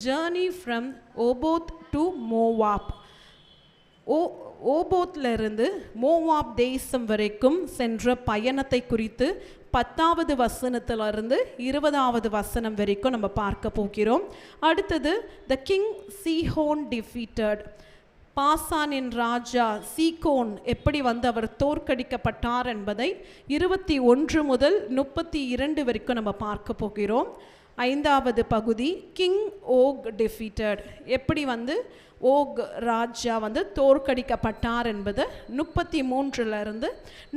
journey from Oboth to Moab. ஓபோத்ல இருந்து Moab தேசம் வரைக்கும் சென்ற பயணத்தை குறித்து 10வது வசனத்திலிருந்து 20வது வசனம் வரைக்கும் நம்ம பார்க்க போகிறோம். அடுத்தது the king Sihon defeated. பாசானின் ராஜா சீகோன் எப்படி அவர் தோற்கடிக்கப்பட்டார் என்பதை 21 முதல் 32 வரைக்கும் நம்ம பார்க்க போகிறோம். 5வது பகுதி கிங் ஓக் டிஃபீட்டட், எப்படி ஓக் ராஜா தோற்கடிக்கப்பட்டார் என்பது 33லிருந்து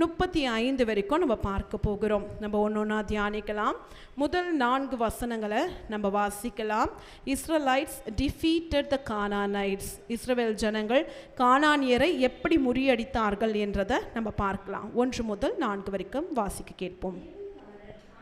35 வரைக்கும் நம்ம பார்க்க போகிறோம். நம்ம ஒன்றொன்னா தியானிக்கலாம். முதல் 4 வசனங்களை நம்ம வாசிக்கலாம். இஸ்ரேலைட்ஸ் டிஃபீட்டட் த கானானைட்ஸ். இஸ்ரவேல் ஜனங்கள் கானானியரை எப்படி முறியடித்தார்கள் என்றதை நம்ம பார்க்கலாம். 1 முதல் 4 வரைக்கும் வாசிக்க கேட்போம்.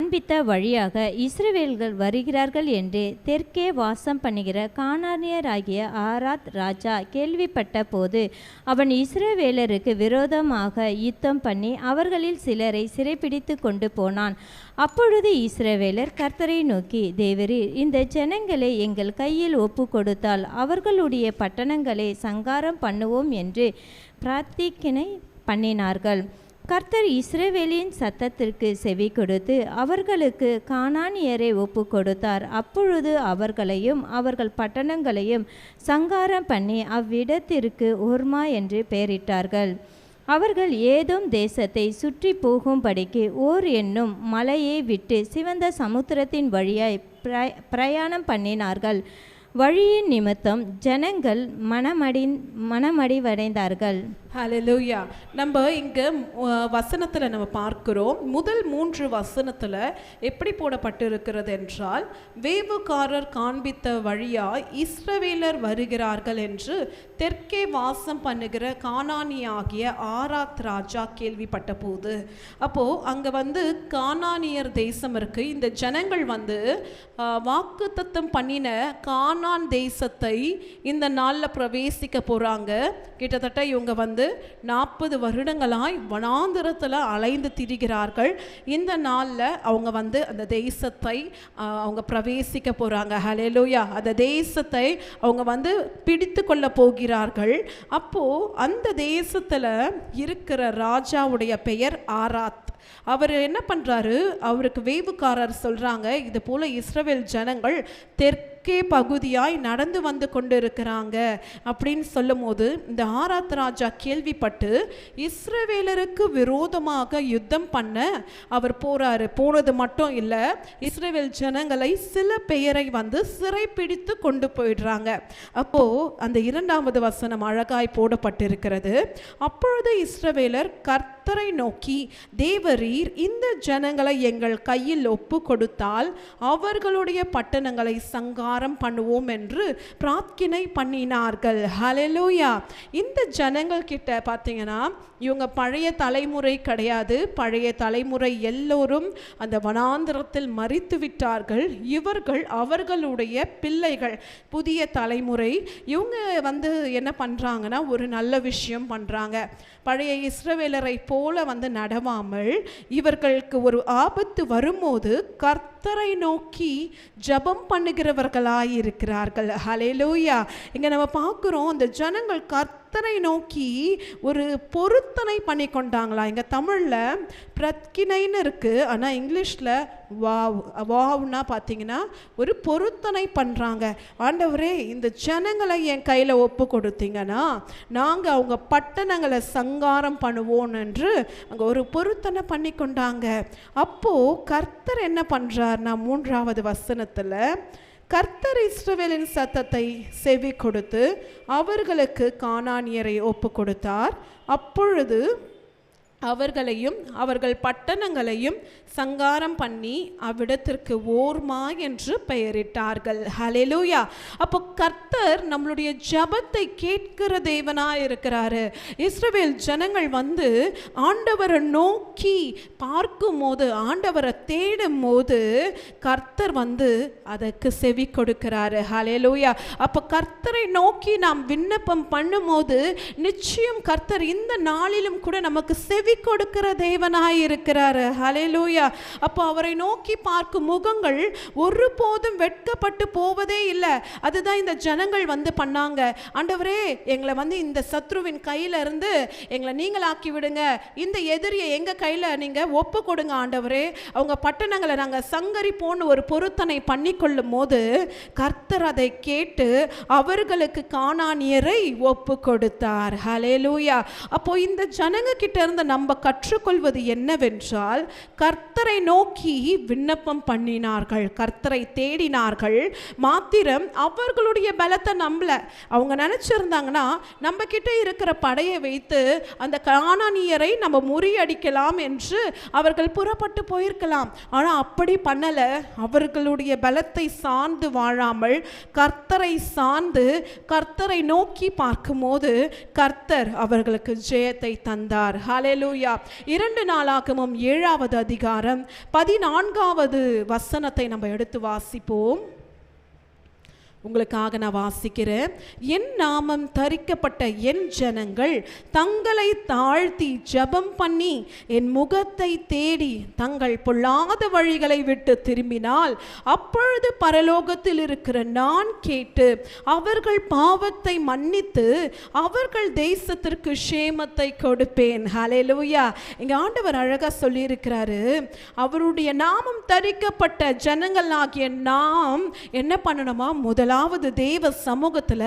காண்பித்த வழியாக இஸ்ரவேல்கள் வருகிறார்கள் என்று தெற்கே வாசம் பண்ணுகிற கானானியராகிய ஆராத் ராஜா கேள்விப்பட்ட போது அவன் இஸ்ரவேலருக்கு விரோதமாக யுத்தம் பண்ணி அவர்களில் சிலரை சிறைப்பிடித்து கொண்டு போனான். அப்பொழுது இஸ்ரவேலர் கர்த்தரை நோக்கி, தேவரீர் இந்த ஜனங்களை எங்கள் கையில் ஒப்பு கொடுத்தால் அவர்களுடைய பட்டணங்களை சங்காரம் பண்ணுவோம் என்று பிரார்த்திக்கினை பண்ணினார்கள். கர்த்தர் இஸ்ரவேலின் சத்தத்திற்கு செவி கொடுத்து அவர்களுக்கு கானானியரை ஒப்பு கொடுத்தார். அப்பொழுது அவர்களையும் அவர்கள் பட்டணங்களையும் சங்காரம் பண்ணி அவ்விடத்திற்கு ஓர்மா என்று பெயரிட்டார்கள். அவர்கள் ஏதோம் தேசத்தை சுற்றி போகும்படிக்கு ஓர் என்னும் மலையை விட்டு சிவந்த சமுத்திரத்தின் வழியாய் பிரயாணம் பண்ணினார்கள். வழியின் நிமித்தம் ஜனங்கள் மனமடிவடைந்தார்கள். ஹல்லேலூயா. நம்ம இங்கே வசனத்தில் நம்ம பார்க்கிறோம். முதல் 3 வசனத்தில் எப்படி போடப்பட்டிருக்கிறது என்றால், வேவுக்காரர் காண்பித்த வழியாய் இஸ்ரவேலர் வருகிறார்கள் என்று தெற்கே வாசம் பண்ணுகிற கானானியாகிய ஆராத் ராஜா கேள்விப்பட்ட போது, அப்போது அங்கே கானானியர் தேசம் இருக்குது. இந்த ஜனங்கள் வாக்குத்தத்தம் பண்ணின கானான் தேசத்தை இந்த நாளில் பிரவேசிக்க போகிறாங்க. கிட்டத்தட்ட இவங்க 40 வருடங்களாய் வனாந்திரத்தில் அலைந்து திரிகிறார்கள். இந்த நாளில் அவங்க அந்த தேசத்தை அவங்க பிரவேசிக்க போகிறாங்க. ஹல்லேலூயா. அந்த தேசத்தை அவங்க பிடித்து கொள்ள போகிறார்கள். அப்போது அந்த தேசத்தில் இருக்கிற ராஜாவுடைய பெயர் ஆராத். அவர் என்ன பண்ணுறாரு, அவருக்கு வேவுக்காரர் சொல்கிறாங்க, இது போல் இஸ்ரவேல் ஜனங்கள் தெற்கே பகுதியாய் நடந்து கொண்டு இருக்கிறாங்க அப்படின்னு சொல்லும் போது இந்த ஆராத் ராஜா கேள்விப்பட்டு இஸ்ரவேலருக்கு விரோதமாக யுத்தம் பண்ண அவர் போறாரு. போனது மட்டும் இல்லை, இஸ்ரவேல் ஜனங்களை சில பெயரை சிறை பிடித்து கொண்டு போயிடுறாங்க. அப்போ அந்த 2வது வசனம் அழகாய் போடப்பட்டிருக்கிறது. அப்பொழுது இஸ்ரவேலர் கர்த்தரை நோக்கி, தேவரீர் இந்த ஜனங்களை எங்கள் கையில் ஒப்பு கொடுத்தால் அவர்களுடைய பட்டணங்களை சங்காரம் பண்ணுவோம் என்று பிரார்த்தனை பண்ணினார்கள். ஹல்லேலூயா. இந்த ஜனங்கள் கிட்ட பார்த்தீங்கன்னா இவங்க பழைய தலைமுறை கிடையாது. பழைய தலைமுறை எல்லோரும் அந்த வனாந்திரத்தில் மரித்து விட்டார்கள். இவர்கள் அவர்களுடைய பிள்ளைகள், புதிய தலைமுறை. இவங்க என்ன பண்ணுறாங்கன்னா ஒரு நல்ல விஷயம் பண்ணுறாங்க. பழைய இஸ்ரவேலரை போல நடவாமல் இவர்களுக்கு ஒரு ஆபத்து வரும்போது கர்த்தரை நோக்கி ஜெபம் பண்ணுகிறவர்களாயிருக்கிறார்கள். ஹல்லேலூயா. இங்கே நம்ம பார்க்குறோம், அந்த ஜனங்கள் கர்த்தரை நோக்கி ஒரு பொருத்தனை பண்ணி கொண்டாங்களா. இங்கே தமிழில் பிரத்கினைன்னு இருக்குது, ஆனால் இங்கிலீஷில் வாவ்னா பார்த்தீங்கன்னா ஒரு பொருத்தனை பண்ணுறாங்க. ஆண்டவரே, இந்த ஜனங்களை என் கையில் ஒப்பு கொடுத்தீங்கன்னா நாங்கள் அவங்க பட்டணங்களை சங்காரம் பண்ணுவோம் என்று அங்கே ஒரு பொருத்தனை பண்ணி கொண்டாங்க. அப்போது கர்த்தர் என்ன பண்ணுறாருனா 3வது வசனத்தில், கர்த்தர் இஸ்ரவேலின் சத்தத்தை செவி கொடுத்து அவர்களுக்கு கானானியரை ஒப்பு கொடுத்தார். அப்பொழுது அவர்களையும் அவர்கள் பட்டணங்களையும் சங்காரம் பண்ணி அவ்விடத்திற்கு ஓர்மா என்று பெயரிட்டார்கள். ஹல்லேலூயா. அப்போ கர்த்தர் நம்மளுடைய ஜெபத்தை கேட்கிற தேவனாக இருக்கிறாரு. இஸ்ரவேல் ஜனங்கள் ஆண்டவரை நோக்கி பார்க்கும் போது, ஆண்டவரை தேடும் போது கர்த்தர் அதற்கு செவி கொடுக்கிறாரு. ஹல்லேலூயா. அப்போ கர்த்தரை நோக்கி நாம் விண்ணப்பம் பண்ணும் போது நிச்சயம் கர்த்தர் இந்த நாளிலும் கூட நமக்கு செவி செவி கொடுக்கிற தேவனாய் இருக்கிறாரு. ஹல்லேலூயா. அப்போ அவரை நோக்கி பார்க்கும் முகங்கள் ஒருபோதும் வெட்கப்பட்டு போவதே இல்லை. அதுதான் இந்த ஜனங்கள் வந்து பண்ணாங்க. ஆண்டவரே, எங்களை வந்து இந்த சத்ருவின் கையில இருந்து எங்களை நீங்களாக்கி விடுங்க, இந்த எதிரியை எங்க கையில நீங்க ஒப்பு கொடுங்க ஆண்டவரே, அவங்க பட்டணங்களை நாங்க சங்கரிப்போன்னு ஒரு பொருத்தனை பண்ணி கொள்ளும் போது கர்த்தர் அதை கேட்டு அவர்களுக்கு கானானியரை ஒப்பு கொடுத்தார். ஹல்லேலூயா. அப்போ இந்த ஜனங்க கிட்ட இருந்து நம்ம கற்றுக்கொள்வது என்னவென்றால், கர்த்தரை நோக்கி விண்ணப்பம் பண்ணினார்கள், கர்த்தரை தேடினார்கள். மாத்திரம் அவர்களுடைய பலத்தை நம்பல. அவங்க நினைச்சிருந்தாங்கன்னா நம்ம கிட்ட இருக்கிற படையை வைத்து அந்த கானானியரை நம்ம முறியடிக்கலாம் என்று அவர்கள் புறப்பட்டு போயிருக்கலாம். ஆனா அப்படி பண்ணல. அவர்களுடைய பலத்தை சார்ந்து வாழாமல் கர்த்தரை சார்ந்து கர்த்தரை நோக்கி பார்க்கும்போது கர்த்தர் அவர்களுக்கு ஜெயத்தை தந்தார். ஹல்லேலூயா. 2 நாளாகமம் 7வது அதிகாரம் 14வது வசனத்தை நம்ம எடுத்து வாசிப்போம். உங்களுக்காக நான் வாசிக்கிறேன். என் நாமம் தரிக்கப்பட்ட என் ஜனங்கள் தங்களை தாழ்த்தி ஜெபம் பண்ணி என் முகத்தை தேடி தங்கள் பொல்லாத வழிகளை விட்டு திரும்பினால் அப்பொழுது பரலோகத்தில் இருக்கிற நான் கேட்டு அவர்கள் பாவத்தை மன்னித்து அவர்கள் தேசத்திற்கு சேமத்தை கொடுப்பேன். ஹல்லேலூயா. இங்க ஆண்டவர் அழகா சொல்லி இருக்கிறாரு, அவருடைய நாமம் தரிக்கப்பட்ட ஜனங்களாகிய நாம் என்ன பண்ணணுமா? முதலாவது தேவ சமூகத்துல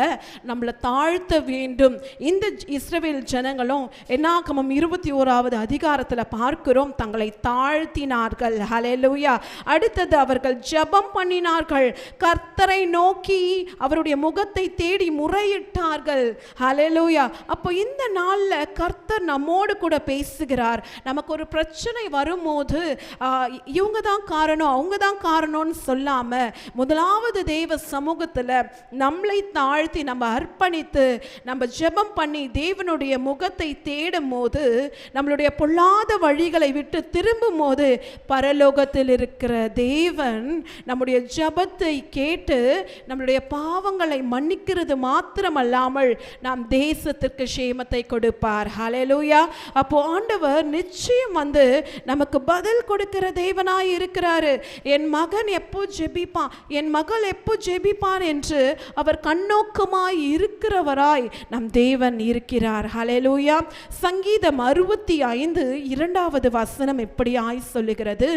நம்மளை தாழ்த்த வேண்டும். இந்த இஸ்ரவேல் ஜனங்களும் என்னாகமம் 21வது அதிகாரத்துல பார்க்கிறோம், தங்களை தாழ்த்தினார்கள். ஹல்லேலூயா. அடுத்தது அவர்கள் ஜெபம் பண்ணினார்கள், கர்த்தரை நோக்கி அவருடைய முகத்தை தேடி முறையிட்டார்கள். ஹல்லேலூயா. அப்போ இந்த நாள்ல கர்த்தர் நம்மோடு கூட பேசுகிறார். நமக்கு ஒரு பிரச்சனை வரும்போது இவங்க தான் காரணம் அவங்க தான் காரணம்னு சொல்லாம முதலாவது தேவ சமூகத்தில் நம்மளை தாழ்த்தி நம்ம அர்ப்பணித்து நம்ம ஜெபம் பண்ணி தேவனுடைய முகத்தை தேடும் போது, நம்மளுடைய பொல்லாத வழிகளை விட்டு திரும்பும் போது பரலோகத்தில் இருக்கிற தேவன் நம்முடைய ஜெபத்தை கேட்டு நம்மளுடைய பாவங்களை மன்னிக்கிறது மாத்திரமல்லாமல் நாம் தேசத்திற்கு சேமத்தை கொடுப்பார். ஹல்லேலூயா. அப்போ ஆண்டவர் நிச்சயம் வந்து நமக்கு பதில் கொடுக்கிற தேவனாய் இருக்கிறாரு. என் மகன் எப்போ ஜெபிப்பான், என் மகள் எப்போ ஜெபிப்பான் என்று அவர் கண்ணோக்கமாய் இருக்கிறவராய் நம் தேவன் இருக்கிறார். ஹல்லேலூயா. சங்கீதம் 65 2வது வசனம் இப்படியாய் சொல்லுகிறது,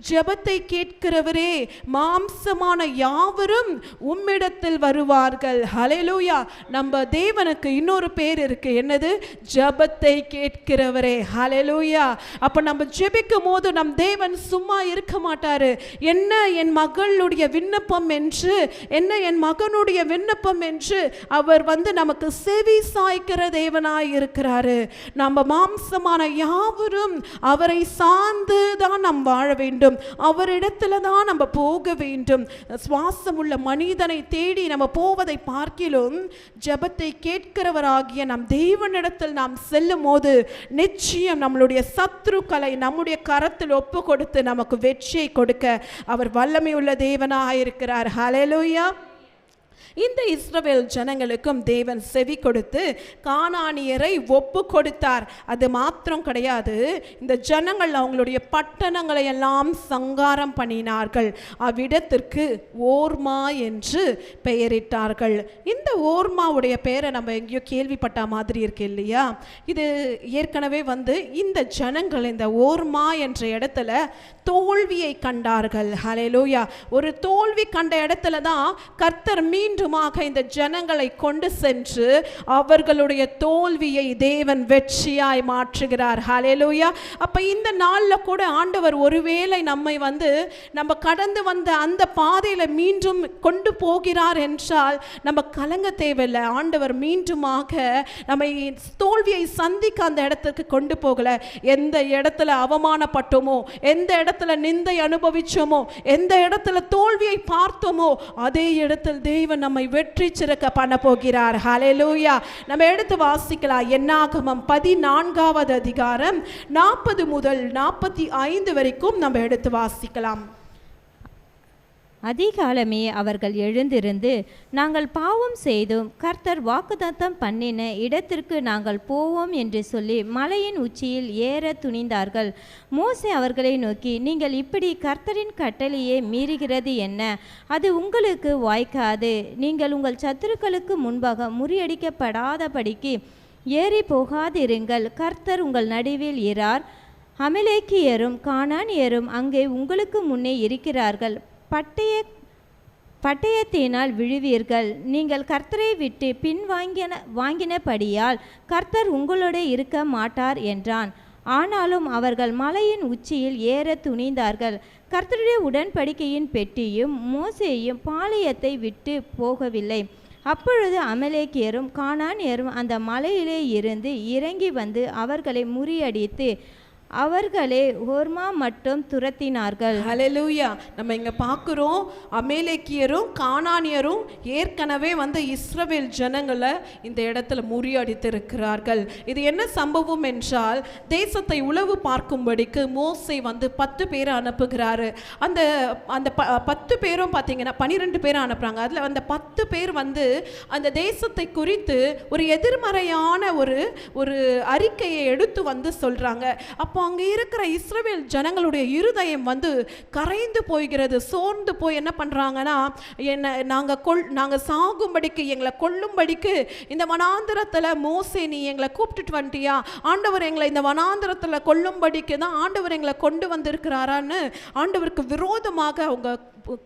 ஜெபத்தை கேட்கிறவரே மாம்சமான யாவரும் உம்மிடத்தில் வருவார்கள். ஹல்லேலூயா. நம்ம தேவனுக்கு இன்னொரு பேர் இருக்கு, என்னது? ஜெபத்தை கேட்கிறவரே. ஹல்லேலூயா. அப்ப நம்ம ஜெபிக்கும் போது நம் தேவன் சும்மா இருக்க மாட்டாரு. என்ன என் மகளுடைய விண்ணப்பம் என்று, என்ன என் மகனுடைய விண்ணப்பம் என்று அவர் வந்து நமக்கு செவி சாய்க்கிற தேவனாய் இருக்கிறாரு. நம்ம மாம்சமான யாவரும் அவரை சார்ந்து தான் நாம் வாழ வேண்டும், அவரிடத்துல தான் நம்ம போக வேண்டும். சுவாசம் உள்ள மனிதனை தேடி நம்ம போவதை பார்க்கிலும் ஜெபத்தை கேட்கிறவராகிய நம் தேவனிடத்தில் நாம் செல்லும் போது நிச்சயம் நம்மளுடைய சத்ருக்களை நம்முடைய கரத்தில் ஒப்பு கொடுத்து நமக்கு வெற்றியை கொடுக்க அவர் வல்லமை உள்ள தேவனாக இருக்கிறார். ஹல்லேலூயா. இந்த இஸ்ரவேல் ஜனங்களுக்கும் தேவன் செவி கொடுத்து கானானியரை ஒப்பு கொடுத்தார். அது மாத்திரம் கிடையாது, இந்த ஜனங்கள் அவங்களுடைய பட்டணங்களை எல்லாம் சங்காரம் பண்ணினார்கள். அவ்விடத்திற்கு ஓர்மா என்று பெயரிட்டார்கள். இந்த ஓர்மாவுடைய பெயரை நம்ம எங்கேயோ கேள்விப்பட்ட மாதிரி இருக்கு இல்லையா? இது ஏற்கனவே வந்து இந்த ஜனங்கள் இந்த ஓர்மா என்ற இடத்துல தோல்வியை கண்டார்கள். ஹல்லேலூயா. ஒரு தோல்வி கண்ட இடத்துல தான் கர்த்தர் மீண்டும் இந்த ஜனங்களை கொண்டு சென்று அவர்களுடைய தோல்வியை தேவன் வெற்றியாய் மாற்றுகிறார். ஹல்லேலூயா. அப்ப இந்த நாள்ல கூட ஆண்டவர் ஒருவேளை நம்மை வந்து நம்ம கடந்து வந்த அந்த பாதையில மீண்டும் கொண்டு போகிறார் என்றால் நம்ம கலங்க தேவையில்லை. ஆண்டவர் மீண்டுமாக நம்மை தோல்வியை சந்திக்க அந்த இடத்துக்கு கொண்டு போகல. எந்த இடத்துல அவமானப்பட்டோமோ, எந்த இடத்துல நிந்தை அனுபவிச்சோமோ, எந்த இடத்துல தோல்வியை பார்த்தோமோ அதே இடத்தில் தேவன் நம்மை வெற்றி சிறக்க பண்ண போகிறார். ஹல்லேலூயா. நம்ம எடுத்து வாசிக்கலாம். என்னாகமம் 14வது அதிகாரம் 40 முதல் 45 வரைக்கும் நம்ம எடுத்து வாசிக்கலாம். அதிகாலமே அவர்கள் எழுந்திருந்து, நாங்கள் பாவம் செய்தும் கர்த்தர் வாக்குத்தத்தம் பண்ணின இடத்திற்கு நாங்கள் போவோம் என்று சொல்லி மலையின் உச்சியில் ஏற துணிந்தார்கள். மோசே அவர்களை நோக்கி, நீங்கள் இப்படி கர்த்தரின் கட்டளையை மீறுகிறது என்ன? அது உங்களுக்கு வாய்க்காது. நீங்கள் உங்கள் சத்துருக்களுக்கு முன்பாக முறியடிக்கப்படாதபடிக்கு ஏறி போகாதிருங்கள். கர்த்தர் உங்கள் நடுவில் இரார். அமலேக்கியரும் கானானியரும் அங்கே உங்களுக்கு முன்னே இருக்கிறார்கள். பட்டயத்தினால் விழுவீர்கள். நீங்கள் கர்த்தரை விட்டு வாங்கினபடியால் கர்த்தர் உங்களோட இருக்க மாட்டார் என்றான். ஆனாலும் அவர்கள் மலையின் உச்சியில் ஏற துணிந்தார்கள். கர்த்தருடைய உடன்படிக்கையின் பெட்டியும் மோசேயும் பாளையத்தை விட்டு போகவில்லை. அப்பொழுது அமலேக்கியரும் கானானியரும் அந்த மலையிலே இருந்து இறங்கி வந்து அவர்களை முறியடித்து அவர்களே ஹோர்மா மட்டும் துரத்தினார்கள். ஹல்லேலூயா. நம்ம இங்க பார்க்கிறோம், அமலேக்கியரும் கானானியரும் ஏற்கனவே வந்து இஸ்ரவேல் ஜனங்களை இந்த இடத்துல முறியடித்திருக்கிறார்கள். இது என்ன சம்பவம் என்றால், தேசத்தை உளவு பார்க்கும்படிக்கு மோசே வந்து 10 பேரை அனுப்புகிறாரு. அந்த அந்த 10 பேரும் பார்த்தீங்கன்னா 12 பேரை அனுப்புறாங்க. அதில் அந்த 10 பேர் வந்து அந்த தேசத்தை குறித்து ஒரு எதிர்மறையான ஒரு அறிக்கையை எடுத்து வந்து சொல்றாங்க. அப்போ அங்கே இருக்கிற இஸ்ரவேல் ஜனங்களுடைய இருதயம் வந்து கரைந்து போய்கிறது. சோர்ந்து போய் என்ன பண்ணுறாங்கன்னா, நாங்கள் சாகும்படிக்கு, எங்களை கொல்லும்படிக்கு இந்த வனாந்திரத்தில் மோசே நீ எங்களை கூப்பிட்டுட்டு வந்துட்டியா? ஆண்டவர் எங்களை இந்த வனாந்திரத்தில் கொல்லும்படிக்கு தான் ஆண்டவர் எங்களை கொண்டு வந்திருக்கிறாரான்னு ஆண்டவருக்கு விரோதமாக அவங்க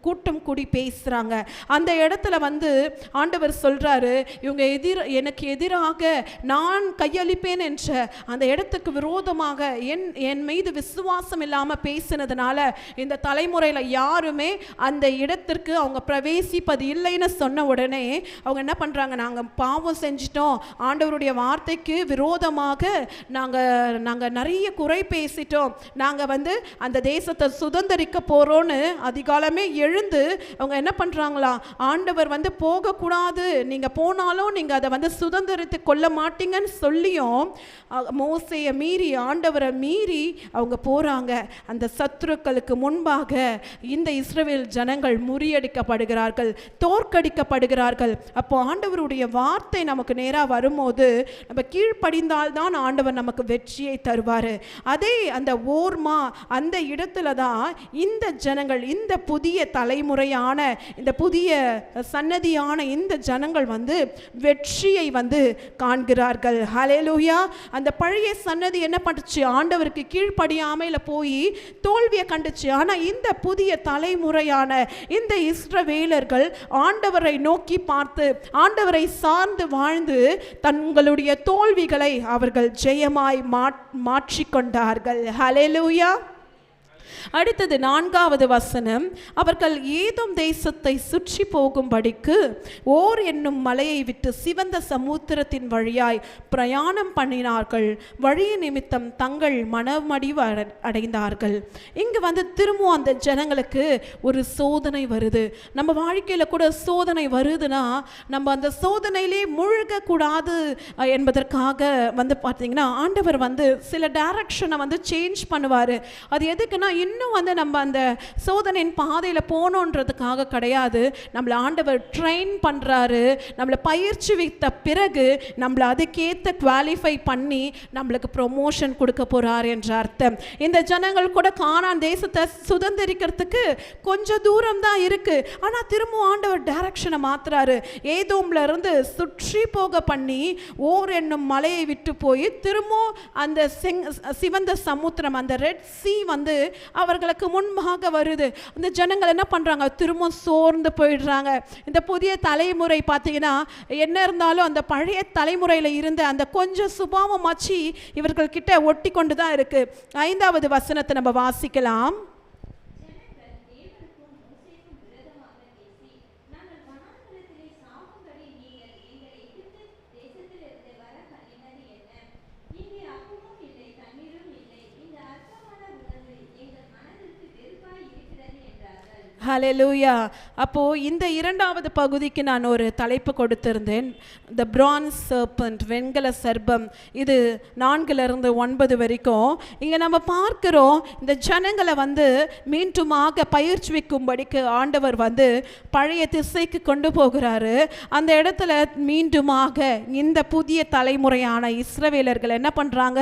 கூட்டம் கூடி பேசுகிறாங்க. அந்த இடத்துல வந்து ஆண்டவர் சொல்கிறாரு, இவங்க எனக்கு எதிராக நான் கையளிப்பேன் என்ற அந்த இடத்துக்கு விரோதமாக என் மீது விசுவாசம் இல்லாமல் பேசினதுனால இந்த தலைமுறையில் யாருமே அந்த இடத்திற்கு அவங்க பிரவேசிப்பது இல்லைன்னு சொன்ன உடனே அவங்க என்ன பண்ணுறாங்க, நாங்கள் பாவம் செஞ்சிட்டோம், ஆண்டவருடைய வார்த்தைக்கு விரோதமாக நாங்கள் நிறைய குறை பேசிட்டோம், நாங்கள் வந்து அந்த தேசத்தை சுதந்திரிக்க போகிறோன்னு அதிகாலமே எழுந்து அவங்க என்ன பண்ணுறாங்களா, ஆண்டவர் வந்து போகக்கூடாது, நீங்கள் போனாலும் நீங்கள் அதை வந்து சுதந்திரத்தை கொள்ள மாட்டீங்கன்னு சொல்லியும் மோசேயை மீறி, ஆண்டவரை மீறி அவங்க போகிறாங்க. அந்த சத்துருக்களுக்கு முன்பாக இந்த இஸ்ரவேல் ஜனங்கள் முறியடிக்கப்படுகிறார்கள், தோற்கடிக்கப்படுகிறார்கள். அப்போ ஆண்டவருடைய வார்த்தை நமக்கு நேராக வரும்போது நம்ம கீழ்ப்படிந்தால்தான் ஆண்டவர் நமக்கு வெற்றியை தருவார். அதே அந்த ஓர்மா அந்த இடத்துல தான் இந்த ஜனங்கள், இந்த புதிய தலைமுறையான, இந்த புதிய சன்னதியான இந்த ஜனங்கள் வந்து வெற்றியை வந்து காண்கிறார்கள். ஹல்லேலூயா. அந்த பழைய சன்னதி என்ன பண்ணுச்சு, ஆண்டவருக்கு கீழ்ப்படியாமையில போய் தோல்வியை கண்டுச்சு. ஆனா இந்த புதிய தலைமுறையான இந்த இஸ்ரவேலர்கள் ஆண்டவரை நோக்கி பார்த்து, ஆண்டவரை சார்ந்து வாழ்ந்து தங்களுடைய தோல்விகளை அவர்கள் ஜெயமாய் மாற்றிக்கொண்டார்கள். ஹல்லேலூயா. அடுத்தது 4வது வசனம், அவர்கள் ஏதோம் தேசத்தை சுற்றி போகும்படிக்கு ஓர் என்னும் மலையை விட்டு சிவந்த சமுத்திரத்தின் வழியாய் பிரயாணம் பண்ணினார்கள். வழிய நிமித்தம் தங்கள் மனமடிவு அடைந்தார்கள். இங்கு வந்து திரும்பவும் அந்த ஜனங்களுக்கு ஒரு சோதனை வருது. நம்ம வாழ்க்கையில் கூட சோதனை வருதுன்னா நம்ம அந்த சோதனையிலே மூழ்கக்கூடாது என்பதற்காக வந்து பார்த்தீங்கன்னா ஆண்டவர் வந்து சில டைரக்ஷனை வந்து சேஞ்ச் பண்ணுவார். அது எதுக்குன்னா, இன்னும் வந்து நம்ம அந்த சோதனையின் பாதையில் போகணுன்றதுக்காக கிடையாது. நம்மளை ஆண்டவர் ட்ரெயின் பண்ணுறாரு. நம்மளை பயிற்சி வைத்த பிறகு நம்மளை அதுக்கேற்ற குவாலிஃபை பண்ணி நம்மளுக்கு ப்ரொமோஷன் கொடுக்க போகிறார் என்ற அர்த்தம். இந்த ஜனங்கள் கூட கானான் தேசத்தை சுதந்திரிக்கிறதுக்கு கொஞ்சம் தூரம் தான் இருக்குது. ஆனால் திரும்பவும் ஆண்டவர் டைரக்ஷனை மாற்றுறாரு. ஏதோம்ல இருந்து சுற்றி போக பண்ணி ஓர் என்னும் மலையை விட்டு போய் திரும்பவும் அந்த சிவந்த சமுத்திரம், அந்த ரெட் சீ வந்து அவர்களுக்கு முன்பாக வருது. அந்த ஜனங்கள் என்ன பண்ணுறாங்க, திரும்ப சோர்ந்து போயிடுறாங்க. இந்த புதிய தலைமுறை பார்த்தீங்கன்னா என்ன இருந்தாலும் அந்த பழைய தலைமுறையில் இருந்த அந்த கொஞ்சம் சுபாவம் ஆச்சு இவர்கள் கிட்ட ஒட்டி கொண்டு தான் இருக்கு. 5வது வசனத்தை நம்ம வாசிக்கலாம். ஹalleluya. அப்போ இந்த இரண்டாவது பகுதிக்கு நான் ஒரு தலைப்பு கொடுத்திருந்தேன், the bronze serpent, வெண்கல சர்ப்பம். இது 4 to 9 வரைக்கும் இங்க நம்ம பார்க்கிறோம். இந்த ஜனங்களை வந்து மீண்டுமாக பயிற்சிக்கும்படிக்கு ஆண்டவர் வந்து பழைய திசைக்கு கொண்டு போகிறாரு. அந்த இடத்துல மீண்டுமாக இந்த புதிய தலைமுறையான இஸ்ரவேலர்கள் என்ன பண்றாங்க,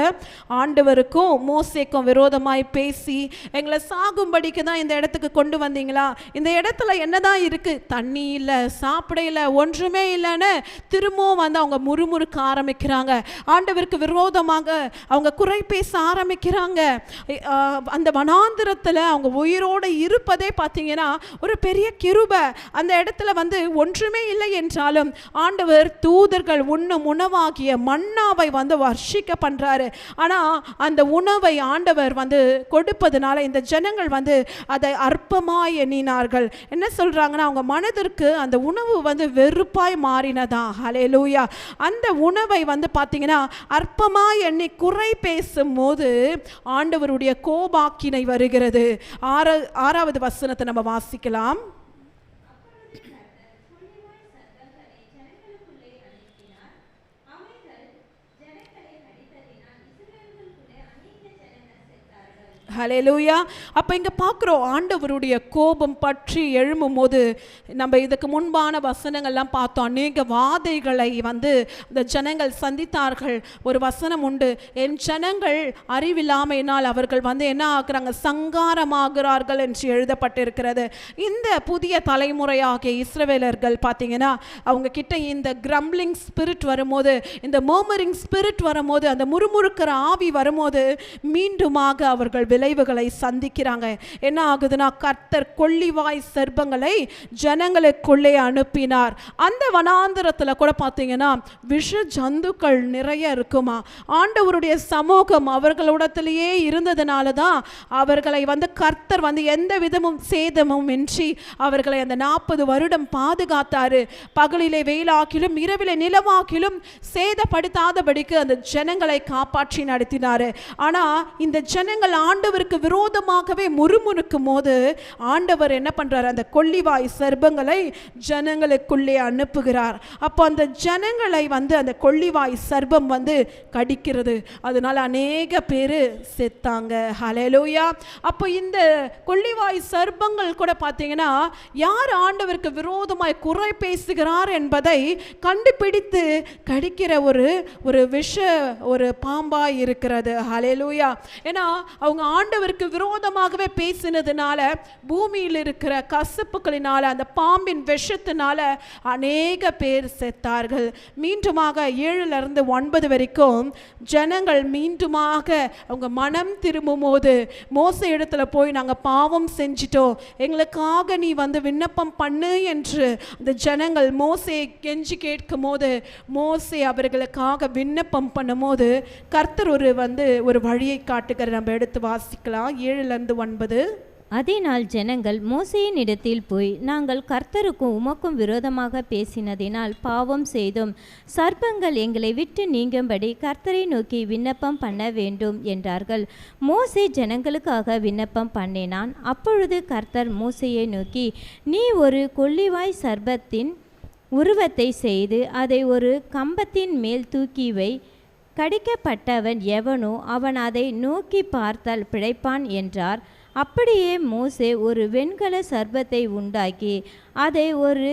ஆண்டவருக்கும் மோசேக்கும் விரோதமாய் பேசி எங்களை சாகும்படிக்கு தான் இந்த இடத்துக்கு கொண்டு வந்தீங்களா, இந்த இடத்துல என்னதான் இருக்கு, தண்ணி இல்லை, சாப்பிட இல்லை, ஒன்றுமே இல்லைன்னு திரும்பவும் வந்து அவங்க முறுமுறுக்க ஆரம்பிக்கிறாங்க. ஆண்டவருக்கு விரோதமாக அவங்க குறை பேச ஆரம்பிக்கிறாங்க. அந்த வனாந்திரத்தில் அவங்க உயிரோடு இருப்பதே பார்த்தீங்கன்னா ஒரு பெரிய கிருபை. அந்த இடத்துல வந்து ஒன்றுமே இல்லை என்றாலும் ஆண்டவர் தூதர்கள் உண்ணும் உணவாகிய மன்னாவை வந்து வர்ஷிக்க பண்றாரு. ஆனால் அந்த உணவை ஆண்டவர் வந்து கொடுப்பதனால இந்த ஜனங்கள் வந்து அதை அற்பமாய் எண்ணினார்கள். என்ன சொல்றாங்கன்னா, அவங்க மனதிற்கு அந்த உணவு வந்து வெறுப்பாய் மாறினதா. ஹல்லேலூயா. அந்த உணவை வந்து பார்த்தீங்கன்னா அற்பமாய் எண்ணி குறை பேசும் போது ஆண்டவருடைய கோபாக்கினை வருகிறது. 6வது வசனத்தை நம்ம வாசிக்கலாம். ஹல்லேலூயா. அப்போ இங்கே பார்க்குறோம், ஆண்டவருடைய கோபம் பற்றி எழும்பும் போது நம்ம இதுக்கு முன்பான வசனங்கள்லாம் பார்த்தோம். அநேக வாதைகளை வந்து இந்த ஜனங்கள் சந்தித்தார்கள். ஒரு வசனம் உண்டு, என் ஜனங்கள் அறிவில்லாமையினால் அவர்கள் வந்து என்ன ஆகுறாங்க, சங்காரமாகிறார்கள் என்று எழுதப்பட்டிருக்கிறது. இந்த புதிய தலைமுறையாகிய இஸ்ரவேலர்கள் பார்த்தீங்கன்னா அவங்க கிட்ட இந்த கிரம்பிளிங் ஸ்பிரிட் வரும்போது, இந்த மர்மரிங் ஸ்பிரிட் வரும்போது, அந்த முறுமுறுக்கிற ஆவி வரும்போது மீண்டுமாக அவர்கள் விளைவுகளை சந்திக்கிறாங்க. என்ன ஆகுதுன்னா, கர்த்தர் கொள்ளிவாய் சர்ப்பங்களை ஜனங்களுக்குள்ளே அனுப்பினார். அந்த வனாந்திரத்தில் கூட பார்த்தீங்கன்னா விஷ ஜந்துக்கள் நிறைய இருக்குமா. ஆண்டவருடைய சமூகம் அவர்களிடத்திலேயே இருந்ததுனால தான் அவர்களை வந்து கர்த்தர் வந்து எந்த விதமும் சேதமும் இன்றி அவர்களை அந்த 40 வருடம் பாதுகாத்தாரு. பகலிலே வெயிலாக்கிலும் இரவிலே நிலவாக்கிலும் சேதப்படுத்தாதபடிக்கு அந்த ஜனங்களை காப்பாற்றி நடத்தினாரு. ஆனால் இந்த ஜனங்கள் ஆண்டவருக்கு விரோதமாகவே முறுமுறுக்கும் போது ஆண்டவர் என்ன பண்றார், அந்த கொள்ளிவாய் சர்ப்பங்களை ஜனங்களுக்குள்ளே அனுப்புகிறார். அப்போ அந்த ஜனங்களை வந்து அந்த கொள்ளிவாய் சர்ப்பம் வந்து கடிக்கிறது. அதனால அநேக பேர் செத்தாங்க. ஹல்லேலூயா. அப்போ இந்த கொள்ளிவாய் சர்ப்பங்கள் கூட பார்த்தீங்கன்னா யார் ஆண்டவருக்கு விரோதமாய் குறை பேசுகிறார் என்பதை கண்டுபிடித்து கடிக்கிற ஒரு விஷ ஒரு பாம்பாய் இருக்கிறது. ஹல்லேலூயா. ஏன்னா அவங்க ஆண்டவருக்கு விரோதமாகவே பேசினதுனால பூமியில் இருக்கிற கசப்புகளினால அந்த பாம்பின் விஷத்தினால அநேக பேர் செத்தார்கள். மீண்டுமாக 7 to 9 வரைக்கும் ஜனங்கள் மீண்டுமாக அவங்க மனம் திரும்பும் போது மோசே இடத்துல போய் நாங்கள் பாவம் செஞ்சிட்டோம், எங்களுக்காக நீ வந்து விண்ணப்பம் பண்ணு என்று அந்த ஜனங்கள் மோசே கெஞ்சி கேட்கும் போது மோசே அவர்களுக்காக விண்ணப்பம் பண்ணும் போது கர்த்தர் ஒரு வழியை காட்டுகிற நம்ம எடுத்து வாசிக்கலாம். 7 to 9. அதனால் ஜனங்கள் மோசேயின் இடத்தில் போய், நாங்கள் கர்த்தருக்கும் உமக்கும் விரோதமாக பேசினதினால் பாவம் செய்தோம், சர்ப்பங்கள் எங்களை விட்டு நீங்கும்படி கர்த்தரை நோக்கி விண்ணப்பம் பண்ண வேண்டும் என்றார்கள். மோசே ஜனங்களுக்காக விண்ணப்பம் பண்ணினான். அப்பொழுது கர்த்தர் மோசேயை நோக்கி, நீ ஒரு கொள்ளிவாய் சர்ப்பத்தின் உருவத்தை செய்து அதை ஒரு கம்பத்தின் மேல் தூக்கி வை, கடிக்கப்பட்டவன் எவனோ அவன் அதை நோக்கி பார்த்தால் பிழைப்பான் என்றார். அப்படியே மோசே ஒரு வெண்கல சர்ப்பத்தை உண்டாக்கி அதை ஒரு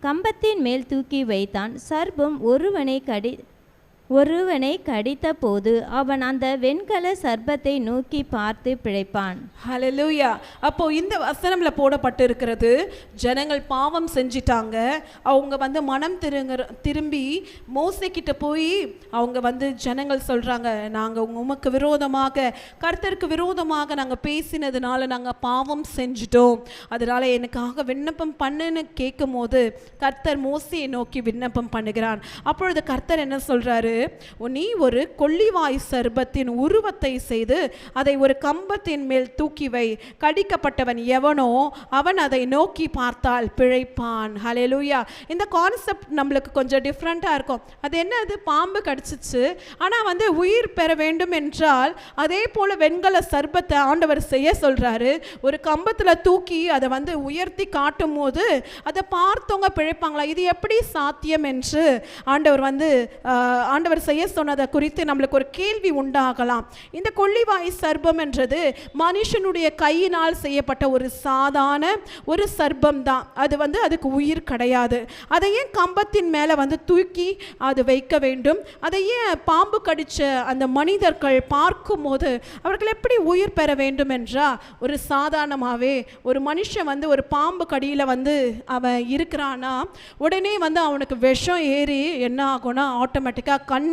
கம்பத்தின் மேல் தூக்கி வைத்தான். சர்ப்பம் ஒருவனை கடித்த போது அவன் அந்த வெண்கல சர்ப்பத்தை நோக்கி பார்த்து பிழைப்பான். ஹல்லேலூயா. அப்போ இந்த வசனம்ல போடப்பட்டு இருக்கிறது, ஜனங்கள் பாவம் செஞ்சிட்டாங்க. அவங்க வந்து மனம் திரும்பி மோசே கிட்ட போய் அவங்க வந்து ஜனங்கள் சொல்றாங்க, நாங்கள் உமக்கு விரோதமாக கர்த்தருக்கு விரோதமாக நாங்கள் பேசினதுனால நாங்கள் பாவம் செஞ்சிட்டோம், அதனால எனக்காக விண்ணப்பம் பண்ணுன்னு கேட்கும் போது கர்த்தர் மோசையை நோக்கி விண்ணப்பம் பண்ணுகிறான். அப்பொழுது கர்த்தர் என்ன சொல்றாரு, நீ ஒரு கொள்ளிவாய் சர்ப்பத்தின் உருவத்தை செய்து அதை ஒரு கம்பத்தின் மேல் தூக்கி வை, கடிக்கப்பட்டவன் எவனோ அவன் அதை நோக்கி பார்த்தால் பிழைப்பான். ஹல்லேலூயா. இந்த கான்செப்ட் நம்மளுக்கு கொஞ்சம் டிஃப்ரெண்ட்டாக இருக்கும். அது என்னது, பாம்பு கடிச்சிச்சு, ஆனால் உயிர் பெற வேண்டும் என்றால் அதே போல் வெண்கல சர்ப்பத்தை ஆண்டவர் செய்ய சொல்கிறாரு. ஒரு கம்பத்தில் தூக்கி அதை உயர்த்தி காட்டும் போது அதை பார்த்தவங்க பிழைப்பாங்களா? இது எப்படி சாத்தியம் என்று ஆண்டவர் செய்ய சொன்னதை குறித்து நம்மளுக்கு ஒரு கேள்வி உண்டாகலாம். இந்த கொள்ளிவாய் சர்ப்பம் என்றது மனுஷனுடைய கையினால் செய்யப்பட்ட ஒரு சாதாரண ஒரு சர்ப்பம் தான். அது அதுக்கு உயிர் கிடையாது. அதை ஏன் கம்பத்தின் மேலே தூக்கி அது வைக்க வேண்டும்? அதை ஏன் பாம்பு கடிச்ச அந்த மனிதர்கள் பார்க்கும் போது அவர்கள் எப்படி உயிர் பெற வேண்டும் என்றால், ஒரு சாதாரணமாகவே ஒரு மனுஷன் ஒரு பாம்பு கடியில் அவன் இருக்கிறான்னா உடனே அவனுக்கு விஷம் ஏறி என்ன ஆகும்னா ஆட்டோமேட்டிக்காக கண்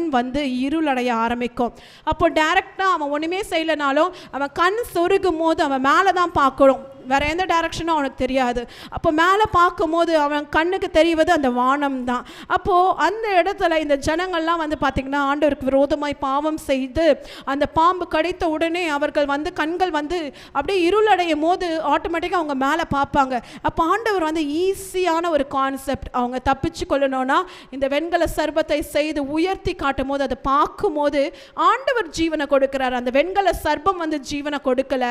இருளடைய ஆரம்பிக்கும். அப்போ டைரெக்டாக அவன் ஒன்றுமே செய்யலைனாலும் அவன் கண் சொருகும் போது அவன் மேலே தான் பார்க்கணும், வேறு எந்த டைரக்ஷனும் அவனுக்கு தெரியாது. அப்போ மேலே பார்க்கும்போது அவன் கண்ணுக்கு தெரிவது அந்த வானம் தான். அப்போது அந்த இடத்துல இந்த ஜனங்கள்லாம் பார்த்திங்கன்னா ஆண்டவருக்கு விரோதமாய் பாவம் செய்து அந்த பாம்பு கடித்த உடனே அவர்கள் கண்கள் அப்படியே இருளடையும் போது ஆட்டோமேட்டிக்காக அவங்க மேலே பார்ப்பாங்க. அப்போ ஆண்டவர் ஈஸியான ஒரு கான்செப்ட், அவங்க தப்பிச்சு கொள்ளணும்னா இந்த வெண்கல சர்ப்பத்தை செய்து உயர்த்தி காட்டும் போது அதை பார்க்கும் போது ஆண்டவர் ஜீவனை கொடுக்கிறார். அந்த வெண்கல சர்ப்பம் ஜீவனை கொடுக்கல,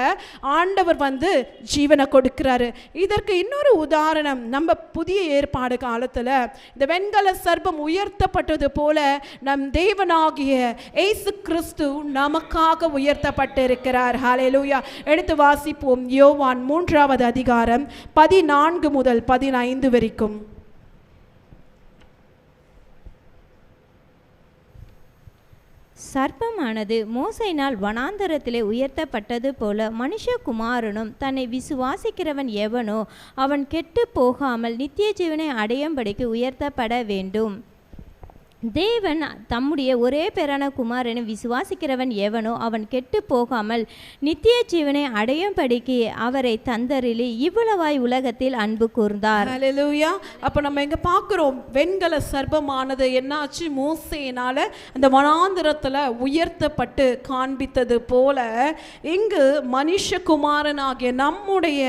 ஆண்டவர் ஜீவனை கொடுக்கிறாரு. இதற்கு இன்னொரு உதாரணம், நம்ம புதிய ஏற்பாடு காலத்தில் இந்த வெண்கல சர்ப்பம் உயர்த்தப்பட்டது போல நம் தேவனாகிய இயேசு கிறிஸ்து நமக்காக உயர்த்தப்பட்டிருக்கிறார். ஹல்லேலூயா. எடுத்து வாசிப்போம். யோவான் 3வது அதிகாரம் 14 முதல் 15 வரைக்கும். சர்ப்பமானது மோசையினால் வனாந்தரத்திலே உயர்த்தப்பட்டது போல மனுஷகுமாரனும் தன்னை விசுவாசிக்கிறவன் எவனோ அவன் கெட்டு போகாமல் நித்திய ஜீவனை அடையும்படிக்கு உயர்த்தப்பட வேண்டும். தேவன் தம்முடைய ஒரே பேரான குமாரனை விசுவாசிக்கிறவன் எவனோ அவன் கெட்டு போகாமல் நித்திய ஜீவனை அடையும்படிக்கு அவரை தந்தரிலி இவ்வளவாய் உலகத்தில் அன்பு கூர்ந்தார். ஹல்லேலூயா. அப்போ நம்ம எங்க பார்க்கிறோம், வெண்கல சர்ப்பமானது என்னாச்சு, மோசேயினால அந்த வனாந்திரத்தில் உயர்த்தப்பட்டு காண்பித்தது போல இங்கு மனுஷகுமாரனாகிய நம்முடைய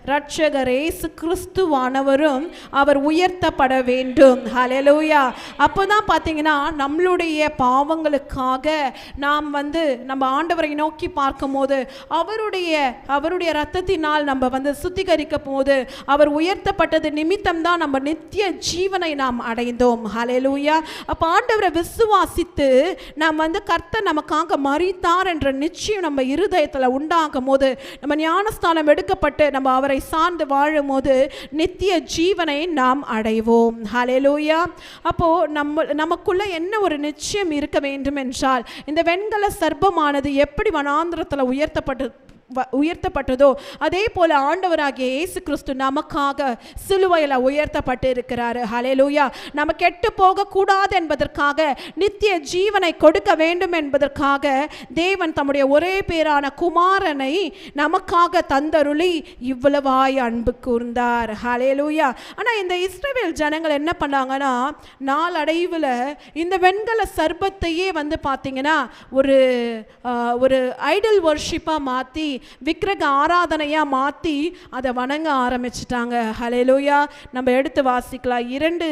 இரட்சகர் இயேசு கிறிஸ்துவானவரும் அவர் உயர்த்தப்பட வேண்டும். ஹல்லேலூயா. அப்போதான் நம்மளுடைய பாவங்களுக்காக நாம் நம்ம ஆண்டவரை நோக்கி பார்க்கும் போது அவருடைய இரத்தத்தினால் நம்ம சுத்திகரிக்கும் போது அவர் உயர்த்தப்பட்டது நிமித்தம் தான் நம்ம நித்திய ஜீவனை நாம் அடைந்தோம். ஹல்லேலூயா. அப்போ ஆண்டவரை விசுவாசித்து நாம் கர்த்தர் நமக்காக மரித்தார் என்ற நிச்சயம் நம்ம இருதயத்தில் உண்டாகும் போது, நம்ம ஞானஸ்தானம் எடுக்கப்பட்டு நம்ம அவரை சார்ந்து வாழும் போது நித்திய ஜீவனை நாம் அடைவோம். ஹல்லேலூயா. அப்போ நமக்குள்ள என்ன ஒரு நிச்சயம் இருக்க வேண்டும் என்றால், இந்த வெண்கல சர்ப்பமானது எப்படி வனாந்திரத்தில் உயர்த்தப்பட்டதோ அதே போல ஆண்டவராகிய இயேசு கிறிஸ்து நமக்காக சிலுவையில் உயர்த்தப்பட்டு இருக்கிறார். ஹல்லேலூயா. நம்ம கெட்டு போக கூடாது என்பதற்காக, நித்திய ஜீவனை கொடுக்க வேண்டும் என்பதற்காக தேவன் தம்முடைய ஒரே பேரான குமாரனை நமக்காக தந்தருளி இவ்வளவாய் அன்பு கூர்ந்தார். ஹல்லேலூயா. ஆனால் இந்த இஸ்ரவேல் ஜனங்கள் என்ன பண்ணாங்கன்னா, நாளடைவில் இந்த வெண்கல சர்ப்பத்தையே பார்த்தீங்கன்னா ஒரு ஐடல் வர்ஷிப்பாக மாற்றி விக்கிரக ஆராதனையா மாற்றி அதை வணங்க ஆரம்பிச்சிட்டாங்க. ஹல்லேலூயா. நம்ம எடுத்து வாசிக்கலாம். 2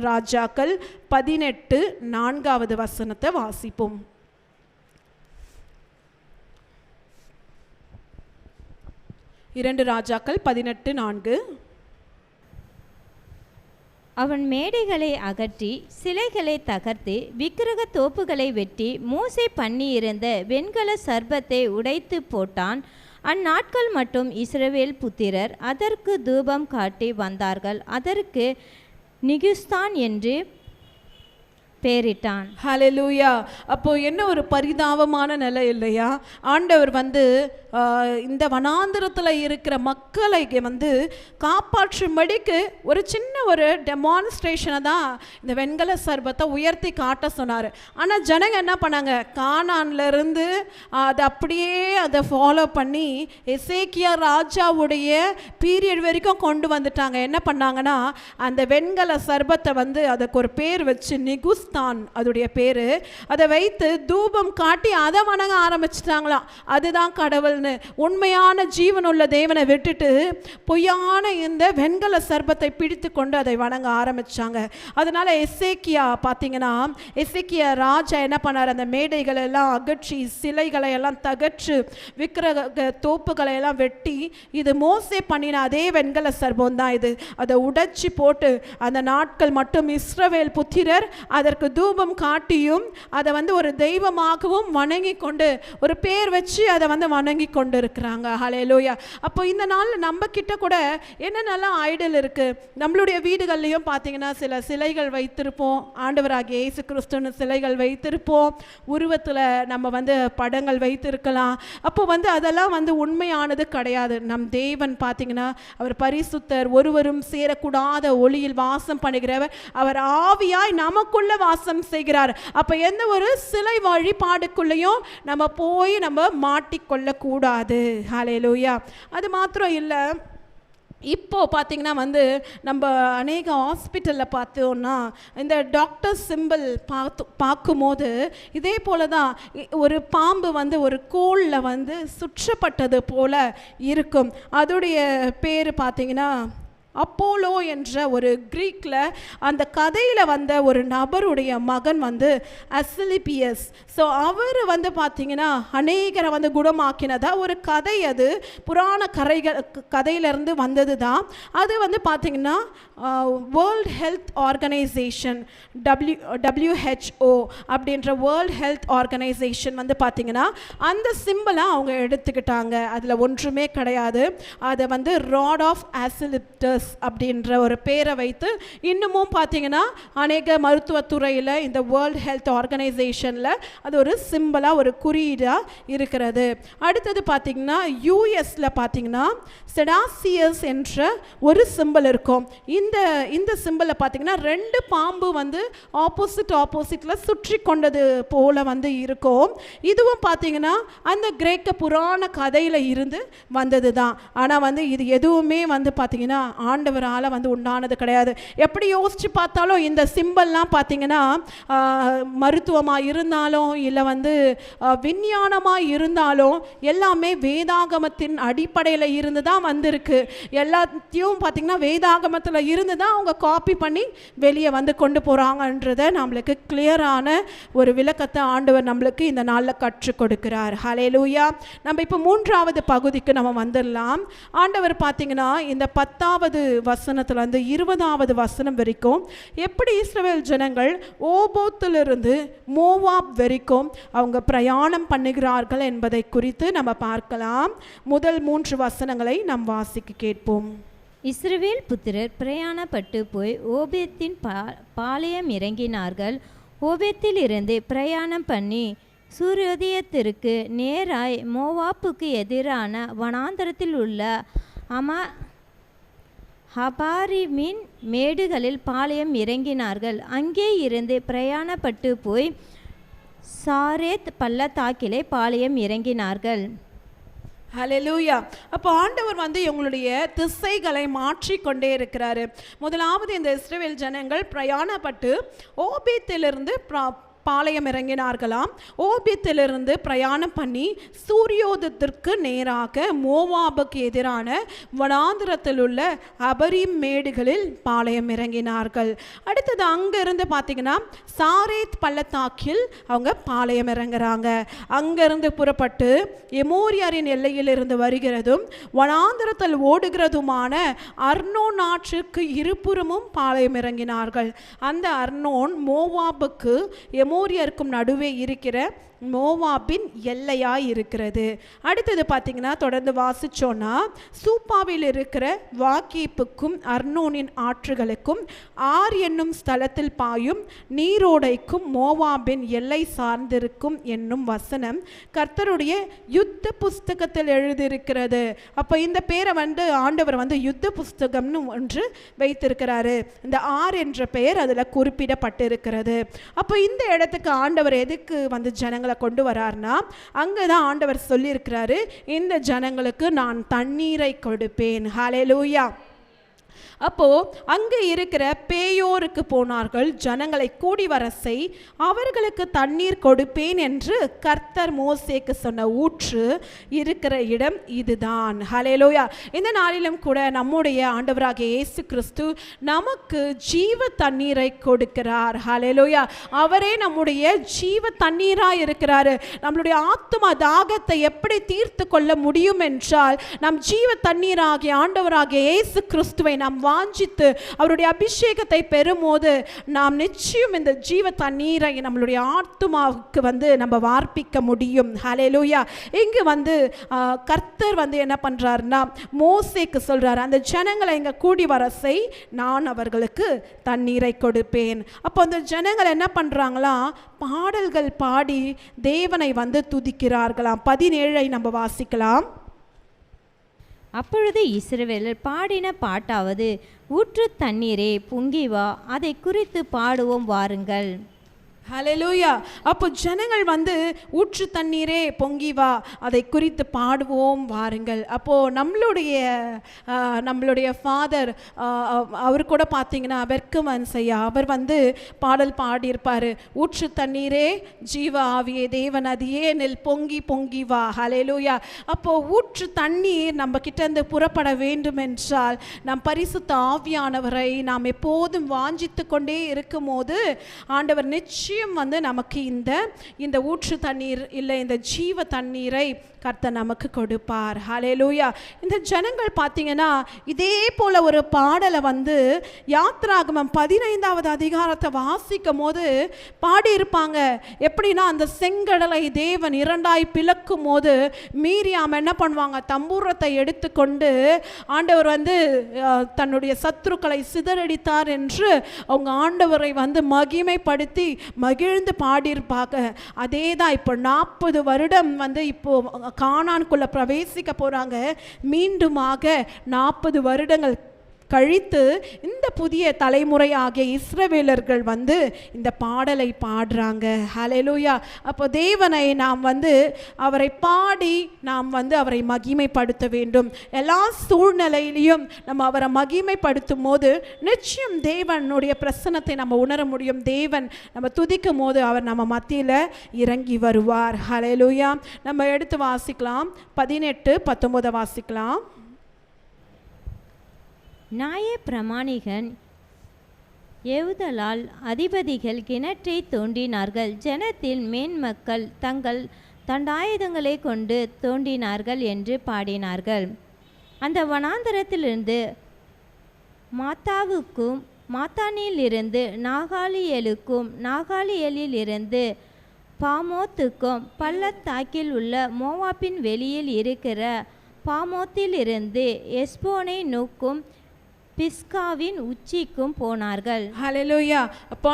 ராஜாக்கள் 18:4 வசனத்தை வாசிப்போம். 2 ராஜாக்கள் 18:4. அவன் மேடைகளை அகற்றி சிலைகளை தகர்த்து விக்கிரக தோப்புகளை வெட்டி மோசே பண்ணியிருந்த வெண்கல சர்ப்பத்தை உடைத்து போட்டான். அந்நாட்கள் மட்டும் இஸ்ரவேல் புத்திரர் அதற்கு தூபம் காட்டி வந்தார்கள். அதற்கு நிகுஸ்தான் என்று பேரிட்டான். ஹல்லேலூயா. அப்போ என்ன ஒரு பரிதாபமான நிலை இல்லையா? ஆண்டவர் இந்த வனாந்திரத்தில் இருக்கிற மக்களை காப்பாற்றும்படிக்கு ஒரு சின்ன ஒரு டெமான்ஸ்ட்ரேஷனை தான் இந்த வெண்கல சர்ப்பத்தை உயர்த்தி காட்ட சொன்னார். ஆனால் ஜனங்க என்ன பண்ணாங்க, கானான்லேருந்து அதை அப்படியே அதை ஃபாலோ பண்ணி எசேக்கியா ராஜாவுடைய பீரியட் வரைக்கும் கொண்டு வந்துட்டாங்க. என்ன பண்ணாங்கன்னா, அந்த வெண்கல சர்ப்பத்தை அதுக்கு ஒரு பேர் வச்சு நிகுஸ் வாசஸ்தான் அதோடைய பேரு. அதை வைத்து தூபம் காட்டி அதை வணங்க ஆரம்பிச்சிட்டாங்களாம். அதுதான் கடவுள்னு. உண்மையான ஜீவனுள்ள தேவனை விட்டுட்டு பொய்யான இந்த வெண்கல சர்பத்தை பிடித்து கொண்டு அதை வணங்க ஆரம்பிச்சாங்க. அதனால எசேக்கியா பார்த்தீங்கன்னா, எசேக்கியா ராஜா என்ன பண்ணார், அந்த மேடைகளை எல்லாம் அகற்றி சிலைகளை எல்லாம் தகற்று விக்கிரக தோப்புகளை எல்லாம் வெட்டி, இது மோசே பண்ணின அதே வெண்கல சர்பம் தான் இது, அதை உடைச்சி போட்டு அந்த நாட்கள் மட்டும் இஸ்ரவேல் புத்திரர் அதற்கு தூபம் காட்டியும் அதை ஒரு தெய்வமாகவும் வணங்கி கொண்டு ஒரு பேர் வச்சு அதை வணங்கி கொண்டு இருக்கிறாங்க. ஹல்லேலூயா. அப்போ இந்த நாளில் நம்ம கிட்ட கூட என்னென்னலாம் ஐடல் இருக்கு. நம்மளுடைய வீடுகள்லையும் பார்த்தீங்கன்னா சில சிலைகள் வைத்திருப்போம். ஆண்டவராகிய இயேசு கிறிஸ்துவின் சிலைகள் வைத்திருப்போம். உருவத்தில் நம்ம படங்கள் வைத்திருக்கலாம். அப்போ அதெல்லாம் உண்மையானது கிடையாது. நம் தேவன் பார்த்தீங்கன்னா அவர் பரிசுத்தர், ஒருவரும் சேரக்கூடாத ஒளியில் வாசம் பண்ணுகிறவர். அவர் ஆவியாய் நமக்குள்ள வாசம் செய்கிறார். அப்ப எந்த ஒரு சிலை வழிபாடுக்குள்ளேயும் நம்ம போய் நம்ம மாட்டிக்கொள்ள கூடாது. ஹல்லேலூயா. அது மாத்திரம் இல்லை, இப்போ பார்த்தீங்கன்னா நம்ம அநேக ஹாஸ்பிட்டலில் பார்த்தோன்னா இந்த டாக்டர் சிம்பிள் பார்க்கும்போது இதே போல தான் ஒரு பாம்பு ஒரு கோலில் சுற்றப்பட்டது போல இருக்கும். அதோடைய பேர் பார்த்தீங்கன்னா அப்போலோ என்ற ஒரு கிரீக்கில் அந்த கதையில் ஒரு நபருடைய மகன் அசிலிபியஸ். ஸோ அவர் பார்த்தீங்கன்னா அநேகரை குணமாக்கினதா ஒரு கதை. அது புராண கதையிலிருந்து வந்தது தான். அது பார்த்தீங்கன்னா வேர்ல்ட் ஹெல்த் ஆர்கனைசேஷன் WHO அப்படின்ற வேர்ல்ட் ஹெல்த் ஆர்கனைசேஷன் பார்த்தீங்கன்னா அந்த சிம்பிளை அவங்க எடுத்துக்கிட்டாங்க. அதில் ஒன்றுமே கிடையாது. அதை ராட் ஆஃப் ஆசிலிப்டஸ் அப்படின்ற ஒரு பேரை வைத்து இன்னமும் பார்த்தீங்கன்னா அநேக மருத்துவத்துறையில் இந்த வேர்ல்ட் ஹெல்த் ஆர்கனைசேஷனில் அது ஒரு சிம்பிளாக ஒரு குறியீடாக இருக்கிறது. அடுத்தது பார்த்தீங்கன்னா யூஎஸில் பார்த்தீங்கன்னா செடாசியஸ் என்ற ஒரு சிம்பிள் இருக்கும். இந்த சிம்பிளை பார்த்தீங்கன்னா ரெண்டு பாம்பு ஆப்போசிட்டில் சுற்றி கொண்டது போல இருக்கும். இதுவும் பார்த்தீங்கன்னா அந்த கிரேக்க புராண கதையில் இருந்து வந்தது தான். ஆனால் இது எதுவுமே பார்த்தீங்கன்னா ஆண்டவரால் உண்டானது கிடையாது. எப்படி யோசிச்சு பார்த்தாலும் இந்த சிம்பிள்லாம் பார்த்தீங்கன்னா மருத்துவமாக இருந்தாலும் இல்லை விஞ்ஞானமாக இருந்தாலும் எல்லாமே வேதாகமத்தின் அடிப்படையில் இருந்து தான் வந்திருக்கு. எல்லாத்தையும் பார்த்தீங்கன்னா வேதாகமத்தில் இருந்து தான் அவங்க காப்பி பண்ணி வெளியே கொண்டு போகிறாங்கன்றதை நம்மளுக்கு கிளியரான ஒரு விளக்கத்தை ஆண்டவர் நம்மளுக்கு இந்த நாளில் கற்றுக் கொடுக்கிறார். ஹல்லேலூயா. நம்ம இப்போ 3வது பகுதிக்கு நம்ம வந்துடலாம். ஆண்டவர் பார்த்தீங்கன்னா இந்த 10வது வசனத்துல 20வது வசனம் வரைக்கும் எப்படி இஸ்ரவேல் ஜனங்கள் ஓபோத்திலிருந்து மோவாப் வரைக்கும் அவங்க பிரயாணம் பண்ணுகிறார்கள் என்பதை குறித்து நம்ம பார்க்கலாம். முதல் 3 வசனங்களை நாம் வாசிக்க கேட்போம். இஸ்ரவேல் புத்திரர் பிரயாணப்பட்டு போய் ஓபேத்தின் பாளையம் இறங்கினார்கள். ஓபேத்தில் இருந்து பிரயாணம் பண்ணி சூரியோதயத்திற்கு நேராய் மோவாப்புக்கு எதிரான வனாந்தரத்தில் உள்ள ஹபாரிமின் மேடுகளில் பாளையம் இறங்கினார்கள். அங்கே இருந்து பிரயாணப்பட்டு போய் சாரேத் பள்ளத்தாக்கிலே பாளையம் இறங்கினார்கள். ஹல்லேலூயா. அப்போ ஆண்டவர் இவங்களுடைய திசைகளை மாற்றிக்கொண்டே இருக்கிறாரு. முதலாவது இந்த இஸ்ரவேல் ஜனங்கள் பிரயாணப்பட்டு ஓபேத்திலிருந்து பாளையம் இறங்கினார்களாம். ஓபியத்திலிருந்து பிரயாணம் பண்ணி சூரியோதயத்திற்கு நேராக மோவாபுக்கு எதிரான வனாந்திரத்தில் உள்ள அபரீம் மேடுகளில் பாளையம் இறங்கினார்கள். அடுத்தது அங்கிருந்து பார்த்தீங்கன்னா சாரேத் பள்ளத்தாக்கில் அவங்க பாளையம் இறங்குறாங்க. அங்கிருந்து புறப்பட்டு எமோரியரின் எல்லையிலிருந்து வருகிறதும் வனாந்திரத்தில் ஓடுகிறதுமான அர்னோன் ஆற்றுக்கு இருபுறமும் பாளையம் இறங்கினார்கள். அந்த அர்னோன் மோவாபுக்கு எமோரியருக்கும் நடுவே இருக்கிற மோவாபின் எல்லையாய் இருக்கிறது. அடுத்தது பார்த்தீங்கன்னா தொடர்ந்து வாசிச்சோன்னா சூப்பாவில் இருக்கிற வாக்கீப்புக்கும் அர்னோனின் ஆற்றுகளுக்கும் ஆர் என்னும் ஸ்தலத்தில் பாயும் நீரோடைக்கும் மோவாபின் எல்லை சார்ந்திருக்கும் என்னும் வசனம் கர்த்தருடைய யுத்த புஸ்தகத்தில் எழுதியிருக்கிறது. அப்போ இந்த பேரை ஆண்டவர் யுத்த புஸ்தகம்னு ஒன்று வைத்திருக்கிறாரு. இந்த ஆர் என்ற பெயர் அதில் குறிப்பிடப்பட்டிருக்கிறது. அப்போ இந்த இடத்துக்கு ஆண்டவர் எதுக்கு ஜனங்கள் கொண்டு வரார்னா அங்கதான் ஆண்டவர் சொல்லியிருக்கிறாரு, இந்த ஜனங்களுக்கு நான் தண்ணீரை கொடுப்பேன். ஹல்லேலூயா. அப்போ அங்கே இருக்கிற பேயோருக்கு போனார்கள். ஜனங்களை கூடி வர செய், அவர்களுக்கு தண்ணீர் கொடுப்பேன் என்று கர்த்தர் மோசேக்கு சொன்ன ஊற்று இருக்கிற இடம் இதுதான். ஹல்லேலூயா. இந்த நாளிலும் கூட நம்முடைய ஆண்டவராகிய இயேசு கிறிஸ்து நமக்கு ஜீவ தண்ணீரை கொடுக்கிறார். ஹல்லேலூயா. அவரே நம்முடைய ஜீவ தண்ணீராய் இருக்கிறாரு. நம்மளுடைய ஆத்தும தாகத்தை எப்படி தீர்த்து கொள்ள முடியும் என்றால், நம் ஜீவ தண்ணீராகிய ஆண்டவராகிய இயேசு கிறிஸ்துவை நாம் வாஞ்சித்து அவருடைய அபிஷேகத்தை பெறும்போது நாம் நிச்சயம் இந்த ஜீவ தண்ணீரை நம்மளுடைய ஆத்துமாவுக்கு நம்ம வார்ப்பிக்க முடியும். ஹல்லேலூயா. இங்கு கர்த்தர் என்ன பண்றாருன்னா மோசேக்கு சொல்றாரு, அந்த ஜனங்களை இங்க கூடி வர செய், நான் அவர்களுக்கு தண்ணீரை கொடுப்பேன். அப்போ அந்த ஜனங்கள் என்ன பண்றாங்களா, பாடல்கள் பாடி தேவனை துதிக்கிறார்களாம். 17 நம்ம வாசிக்கலாம். அப்பொழுது இஸ்ரவேலர் பாடின பாட்டாவது, ஊற்று தண்ணீரே பொங்கி வா, அதை குறித்து பாடுவோம் வாருங்கள். ஹல்லேலூயா. அப்போ ஜனங்கள் ஊற்று தண்ணீரே பொங்கி வா, அதை குறித்து பாடுவோம் வாருங்கள். அப்போது நம்மளுடைய ஃபாதர் அவர் கூட பார்த்தீங்கன்னா வெர்க்கமன் செய்யா அவர் பாடல் பாடியிருப்பார். ஊற்று தண்ணீரே ஜீவ ஆவியே தேவ நதியே நெல் பொங்கி பொங்கி வா. ஹல்லேலூயா. அப்போது ஊற்று தண்ணீர் நம்ம கிட்டேருந்து புறப்பட வேண்டும் என்றால் நம் பரிசுத்த ஆவியானவரை நாம் எப்போதும் வாஞ்சித்து கொண்டே இருக்கும் போது ஆண்டவர் நிச்சயம் நமக்கு இந்த ஊற்று தண்ணீர் இல்லை இந்த ஜீவ தண்ணீரை கர்த்தர் நமக்கு கொடுப்பார். ஹல்லேலூயா. இந்த ஜனங்கள் பார்த்தீங்கன்னா இதே போல ஒரு பாடலை யாத்ராகமம் 15வது அதிகாரத்தை வாசிக்கும் போது பாடியிருப்பாங்க. எப்படின்னா, அந்த செங்கடலை தேவன் 2ஆய் பிளக்கும் போது மீரியாம் என்ன பண்ணுவாங்க, தம்பூரத்தை எடுத்துக்கொண்டு ஆண்டவர் தன்னுடைய சத்துருக்களை சிதறடித்தார் என்று அவங்க ஆண்டவரை மகிமைப்படுத்தி மகிழ்ந்து பாடியிருப்பாங்க. அதே தான் இப்போ 40 வருடம் இப்போ கானானுக்குள்ள பிரவேசிக்க போறாங்க. மீண்டுமாக 40 வருடங்கள் கழித்து இந்த புதிய தலைமுறையாகிய இஸ்ரவேலர்கள் இந்த பாடலை பாடுறாங்க. ஹல்லேலூயா. அப்போ தேவனை நாம் அவரை பாடி நாம் அவரை மகிமைப்படுத்த வேண்டும். எல்லா சூழ்நிலையிலையும் நம்ம அவரை மகிமைப்படுத்தும் போது நிச்சயம் தேவனுடைய பிரசன்னத்தை நம்ம உணர முடியும். தேவன் நம்ம துதிக்கும் போது அவர் நம்ம மத்தியில் இறங்கி வருவார். ஹல்லேலூயா. நம்ம எடுத்து வாசிக்கலாம். 18-19 வாசிக்கலாம். நியாய பிரமாணிகன் ஏவுதலால் அதிபதிகள் கிணற்றை தோண்டினார்கள். ஜனத்தில் மேன்மக்கள் தங்கள் தண்டாயுதங்களை கொண்டு தோண்டினார்கள் என்று பாடினார்கள். அந்த வனாந்தரத்திலிருந்து மாத்தாவுக்கும் மாத்தானிலிருந்து நாகாலியலுக்கும் நாகாலியலிலிருந்து பாமோத்துக்கும் பள்ளத்தாக்கில் உள்ள மோவாப்பின் வெளியில் இருக்கிற பாமோத்திலிருந்து எஸ்போனை நோக்கும் பிஸ்காவின் உச்சிக்கும் போனார்கள். ஹல்லேலூயா.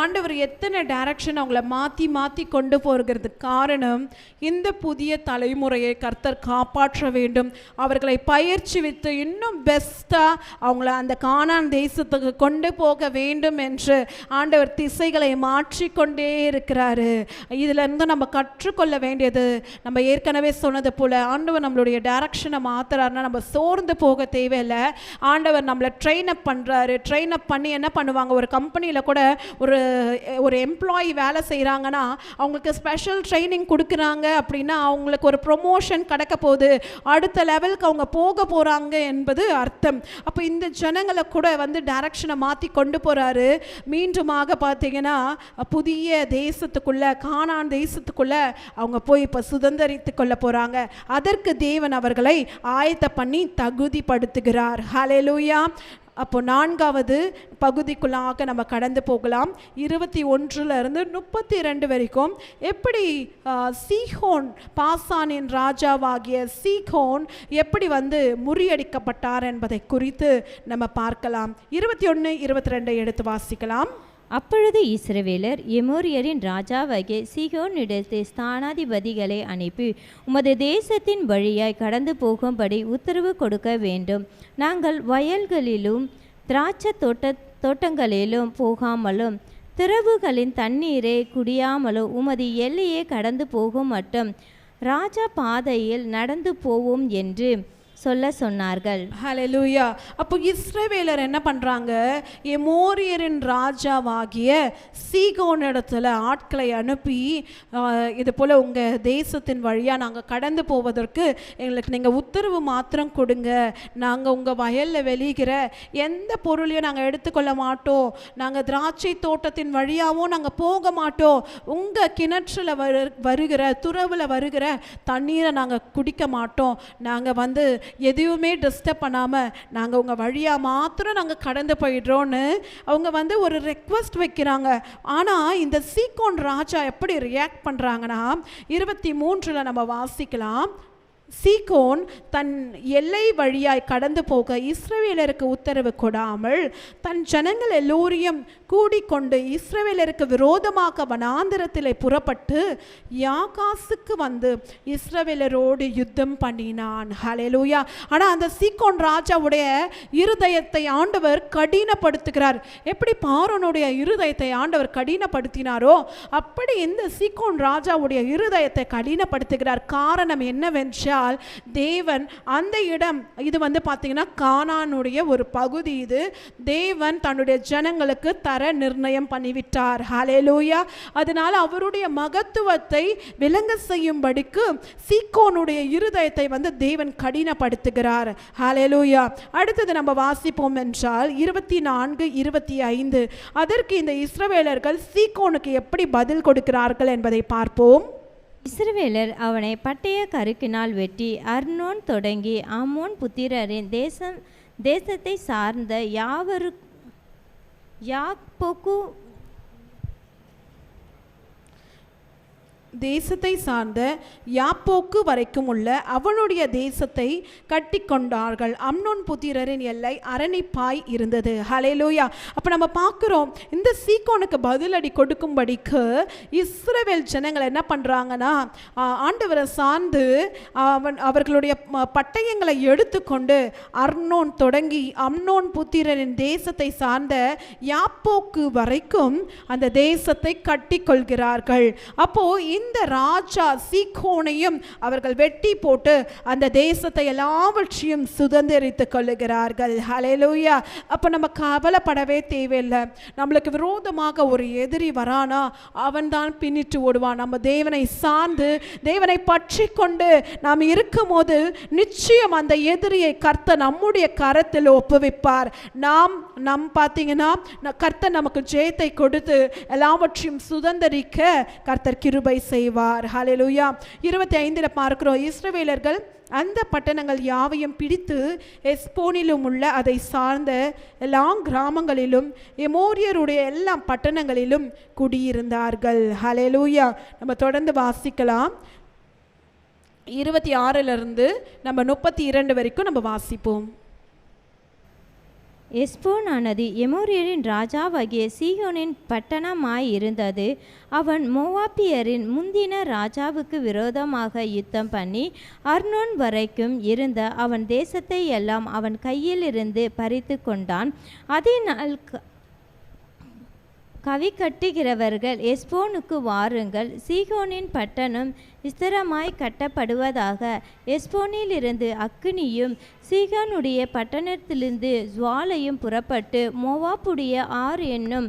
ஆண்டவர் எத்தனை டைரக்ஷன் அவங்கள மாற்றி மாற்றி கொண்டு போகிறதுக்கு காரணம், இந்த புதிய தலைமுறையை கர்த்தர் காப்பாற்ற வேண்டும். அவர்களை பயிற்சி வித்து இன்னும் பெஸ்ட்டாக அவங்கள அந்த கானான் தேசத்துக்கு கொண்டு போக வேண்டும் என்று ஆண்டவர் திசைகளை மாற்றிக்கொண்டே இருக்கிறாரு. இதிலிருந்து நம்ம கற்றுக்கொள்ள வேண்டியது, நம்ம ஏற்கனவே சொன்னது போல் ஆண்டவர் நம்மளுடைய டைரக்ஷனை மாற்றுறாருன்னா நம்ம சோர்ந்து போக தேவையில்லை. ஆண்டவர் நம்மளை ட்ரெயின் அப் பண்ணி என்ன பண்ணுவாங்க, ஒரு கம்பெனியில் கூட ஒரு எம்ப்ளாயி வேலை செய்கிறாங்கன்னா அவங்களுக்கு ஸ்பெஷல் ட்ரைனிங் கொடுக்குறாங்க அப்படின்னா அவங்களுக்கு ஒரு ப்ரொமோஷன் கிடைக்க போகுது, அடுத்த லெவலுக்கு அவங்க போக போகிறாங்க என்பது அர்த்தம். அப்போ இந்த ஜனங்களை கூட டைரக்ஷனை மாற்றி கொண்டு போகிறாரு. மீண்டுமாக பார்த்தீங்கன்னா புதிய தேசத்துக்குள்ளே, கானான் தேசத்துக்குள்ளே அவங்க போய் இப்போ சுதந்திரித்து கொள்ள போகிறாங்க. அதற்கு தேவன் அவர்களை ஆயத்த பண்ணி தகுதிப்படுத்துகிறார். ஹல்லேலூயா. அப்போ 4வது பகுதிக்குள்ளாக நம்ம கடந்து போகலாம். 21 to 32 வரைக்கும் எப்படி சீகோன், பாசானின் ராஜாவாகிய சீகோன் எப்படி முறியடிக்கப்பட்டார் என்பதை குறித்து நம்ம பார்க்கலாம். 21-22 எடுத்து வாசிக்கலாம். அப்பொழுது இஸ்ரவேலர் எமோரியரின் ராஜாவாகிய சீகோனிடத்து ஸ்தானாதிபதிகளை அனுப்பி, உமது தேசத்தின் வழியாய் கடந்து போகும்படி உத்தரவு கொடுக்க வேண்டும். நாங்கள் வயல்களிலும் திராட்சை தோட்டங்களிலும் போகாமலும் திறவுகளின் தண்ணீரை குடியாமலும் உமது எல்லையே கடந்து போகும் மட்டும் ராஜா பாதையில் நடந்து போவோம் என்று சொல்ல சொன்னார்கள். ஹalleluya. அப்போ இஸ்ரவேலர் என்ன பண்றாங்க, எமோரியரின் ராஜாவாகிய சீகோன் இடத்துல ஆட்களை அனுப்பி இது போல உங்க தேசத்தின் வழியா நாங்க கடந்து போவதற்கு எங்களுக்கு நீங்க உத்தரவு மாத்திரம் கொடுங்க, நாங்க உங்க வயல்ல வெளிகிற எந்த பொருளையும் நாங்க எடுத்துக்கொள்ள மாட்டோம், நாங்க திராட்சை தோட்டத்தின் வழியாவும் நாங்க போக மாட்டோம், உங்க கிணற்றுல வருகிற துறவுல வருகிற தண்ணீரை நாங்க குடிக்க மாட்டோம், நாங்க வந்து எதுவுமே டிஸ்டர்ப் பண்ணாமல் நாங்கள் உங்கள் வழியாக மாத்திரம் நாங்கள் கடந்து போயிடுறோன்னு அவங்க வந்து ஒரு ரெக்வஸ்ட் வைக்கிறாங்க. ஆனால் இந்த சீகோன் ராஜா எப்படி ரியாக்ட் பண்ணுறாங்கன்னா 23 நம்ம வாசிக்கலாம். சீகோன் தன் எல்லை வழியாய் கடந்து போக இஸ்ரவேலருக்கு உத்தரவு கொடாமல் தன் ஜனங்கள் எல்லோரையும் கூடிக்கொண்டு இஸ்ரவேலருக்கு விரோதமாக வனாந்திரத்திலே புறப்பட்டு யாகாசுக்கு வந்து இஸ்ரவேலரோடு யுத்தம் பண்ணினான். ஹல்லேலூயா. ஆனால் அந்த சீகோன் ராஜாவுடைய இருதயத்தை ஆண்டவர் கடினப்படுத்துகிறார். எப்படி பார்வோனுடைய இருதயத்தை ஆண்டவர் கடினப்படுத்தினாரோ அப்படி இந்த சீகோன் ராஜாவுடைய இருதயத்தை கடினப்படுத்துகிறார். காரணம் என்னவென்றால் தேவன் அந்த இடம் இது வந்து பார்த்தீங்கன்னா கானானுடைய ஒரு பகுதி. இது தேவன் தன்னுடைய ஜனங்களுக்கு தர நிர்ணயம் பண்ணிவிட்டார். ஹல்லேலூயா. அதனால அவருடைய மகத்துவத்தை விளங்க செய்யும்படிக்கு சீகோனுடைய இருதயத்தை வந்து தேவன் கடினப்படுத்துகிறார். ஹல்லேலூயா. அடுத்தது நம்ம வாசிப்போம் என்றால் 24, 25 அதற்கு இந்த இஸ்ரவேலர்கள் சீகோனுக்கு எப்படி பதில் கொடுக்கிறார்கள் என்பதை பார்ப்போம். இஸ்ரவேலர் அவனை பட்டய கருக்கினால் வெட்டி அர்னோன் தொடங்கி ஆமோன் புத்திரரின் தேசத்தை சார்ந்த யாப்போக்கு தேசத்தை சார்ந்த யாப்போக்கு வரைக்கும் உள்ள அவனுடைய தேசத்தை கட்டி கொண்டார்கள். அம்னோன் புத்திரரின் எல்லை அரணிப்பாய் இருந்தது. ஹல்லேலூயா. அப்போ நம்ம பார்க்குறோம் இந்த சீகோனுக்கு பதிலடி கொடுக்கும்படிக்கு இஸ்ரவேல் ஜனங்கள் என்ன பண்ணுறாங்கன்னா ஆண்டவரை சார்ந்து அவர்களுடைய பட்டயங்களை எடுத்துக்கொண்டு அர்னோன் தொடங்கி அம்னோன் புத்திரரின் தேசத்தை சார்ந்த யாப்போக்கு வரைக்கும் அந்த தேசத்தை கட்டி கொள்கிறார்கள். அப்போ இந்த ராஜா சீகோனையும் அவர்கள் வெட்டி போட்டு அந்த தேசத்தை எல்லாவற்றையும் சுதந்திரித்துக் கொள்ளுகிறார்கள். ஹல்லேலூயா. அப்போ நம்ம கவலைப்படவே தேவையில்லை. நம்மளுக்கு விரோதமாக ஒரு எதிரி வரானா அவன் தான் பின்னிட்டு ஓடுவான். நம்ம தேவனை சார்ந்து தேவனை பற்றி கொண்டு நாம் இருக்கும் போது நிச்சயம் அந்த எதிரியை கர்த்தர் நம்முடைய கரத்தில் ஒப்புவிப்பார். நாம் பார்த்தீங்கன்னா கர்த்தர் நமக்கு ஜெயத்தை கொடுத்து எல்லாவற்றையும் சுதந்திரிக்க கர்த்தர் கிருபை செய்வார். ஹல்லேலூயா. 25 பார்க்கிறோம். இஸ்ரவேலர்கள் அந்த பட்டணங்கள் யாவையும் பிடித்து எஸ்போனிலும் உள்ள அதை சார்ந்த எல்லா கிராமங்களிலும் எமோரியருடைய எல்லா பட்டணங்களிலும் குடியிருந்தார்கள். ஹல்லேலூயா. நம்ம தொடர்ந்து வாசிக்கலாம். 26 நம்ம 32 வரைக்கும் நம்ம வாசிப்போம். எஸ்போனானது எமோரியரின் ராஜாவாகிய சீகோனின் பட்டணமாயிருந்தது. அவன் மோவாபியரின் முந்தின ராஜாவுக்கு விரோதமாக யுத்தம் பண்ணி அர்னோன் வரைக்கும் இருந்த அவன் தேசத்தை எல்லாம் அவன் கையிலிருந்து பறித்து கொண்டான். அதனால் கவி கட்டுகிறவர்கள் எஸ்போனுக்கு வாருங்கள், சீகோனின் பட்டணம் ஸ்திரமாய் கட்டப்படுவதாக. எஸ்போனிலிருந்து அக்கினியும் சீகோனுடைய பட்டணத்திலிருந்து ஜுவாலையும் புறப்பட்டு மோவாப்புடைய என்னும்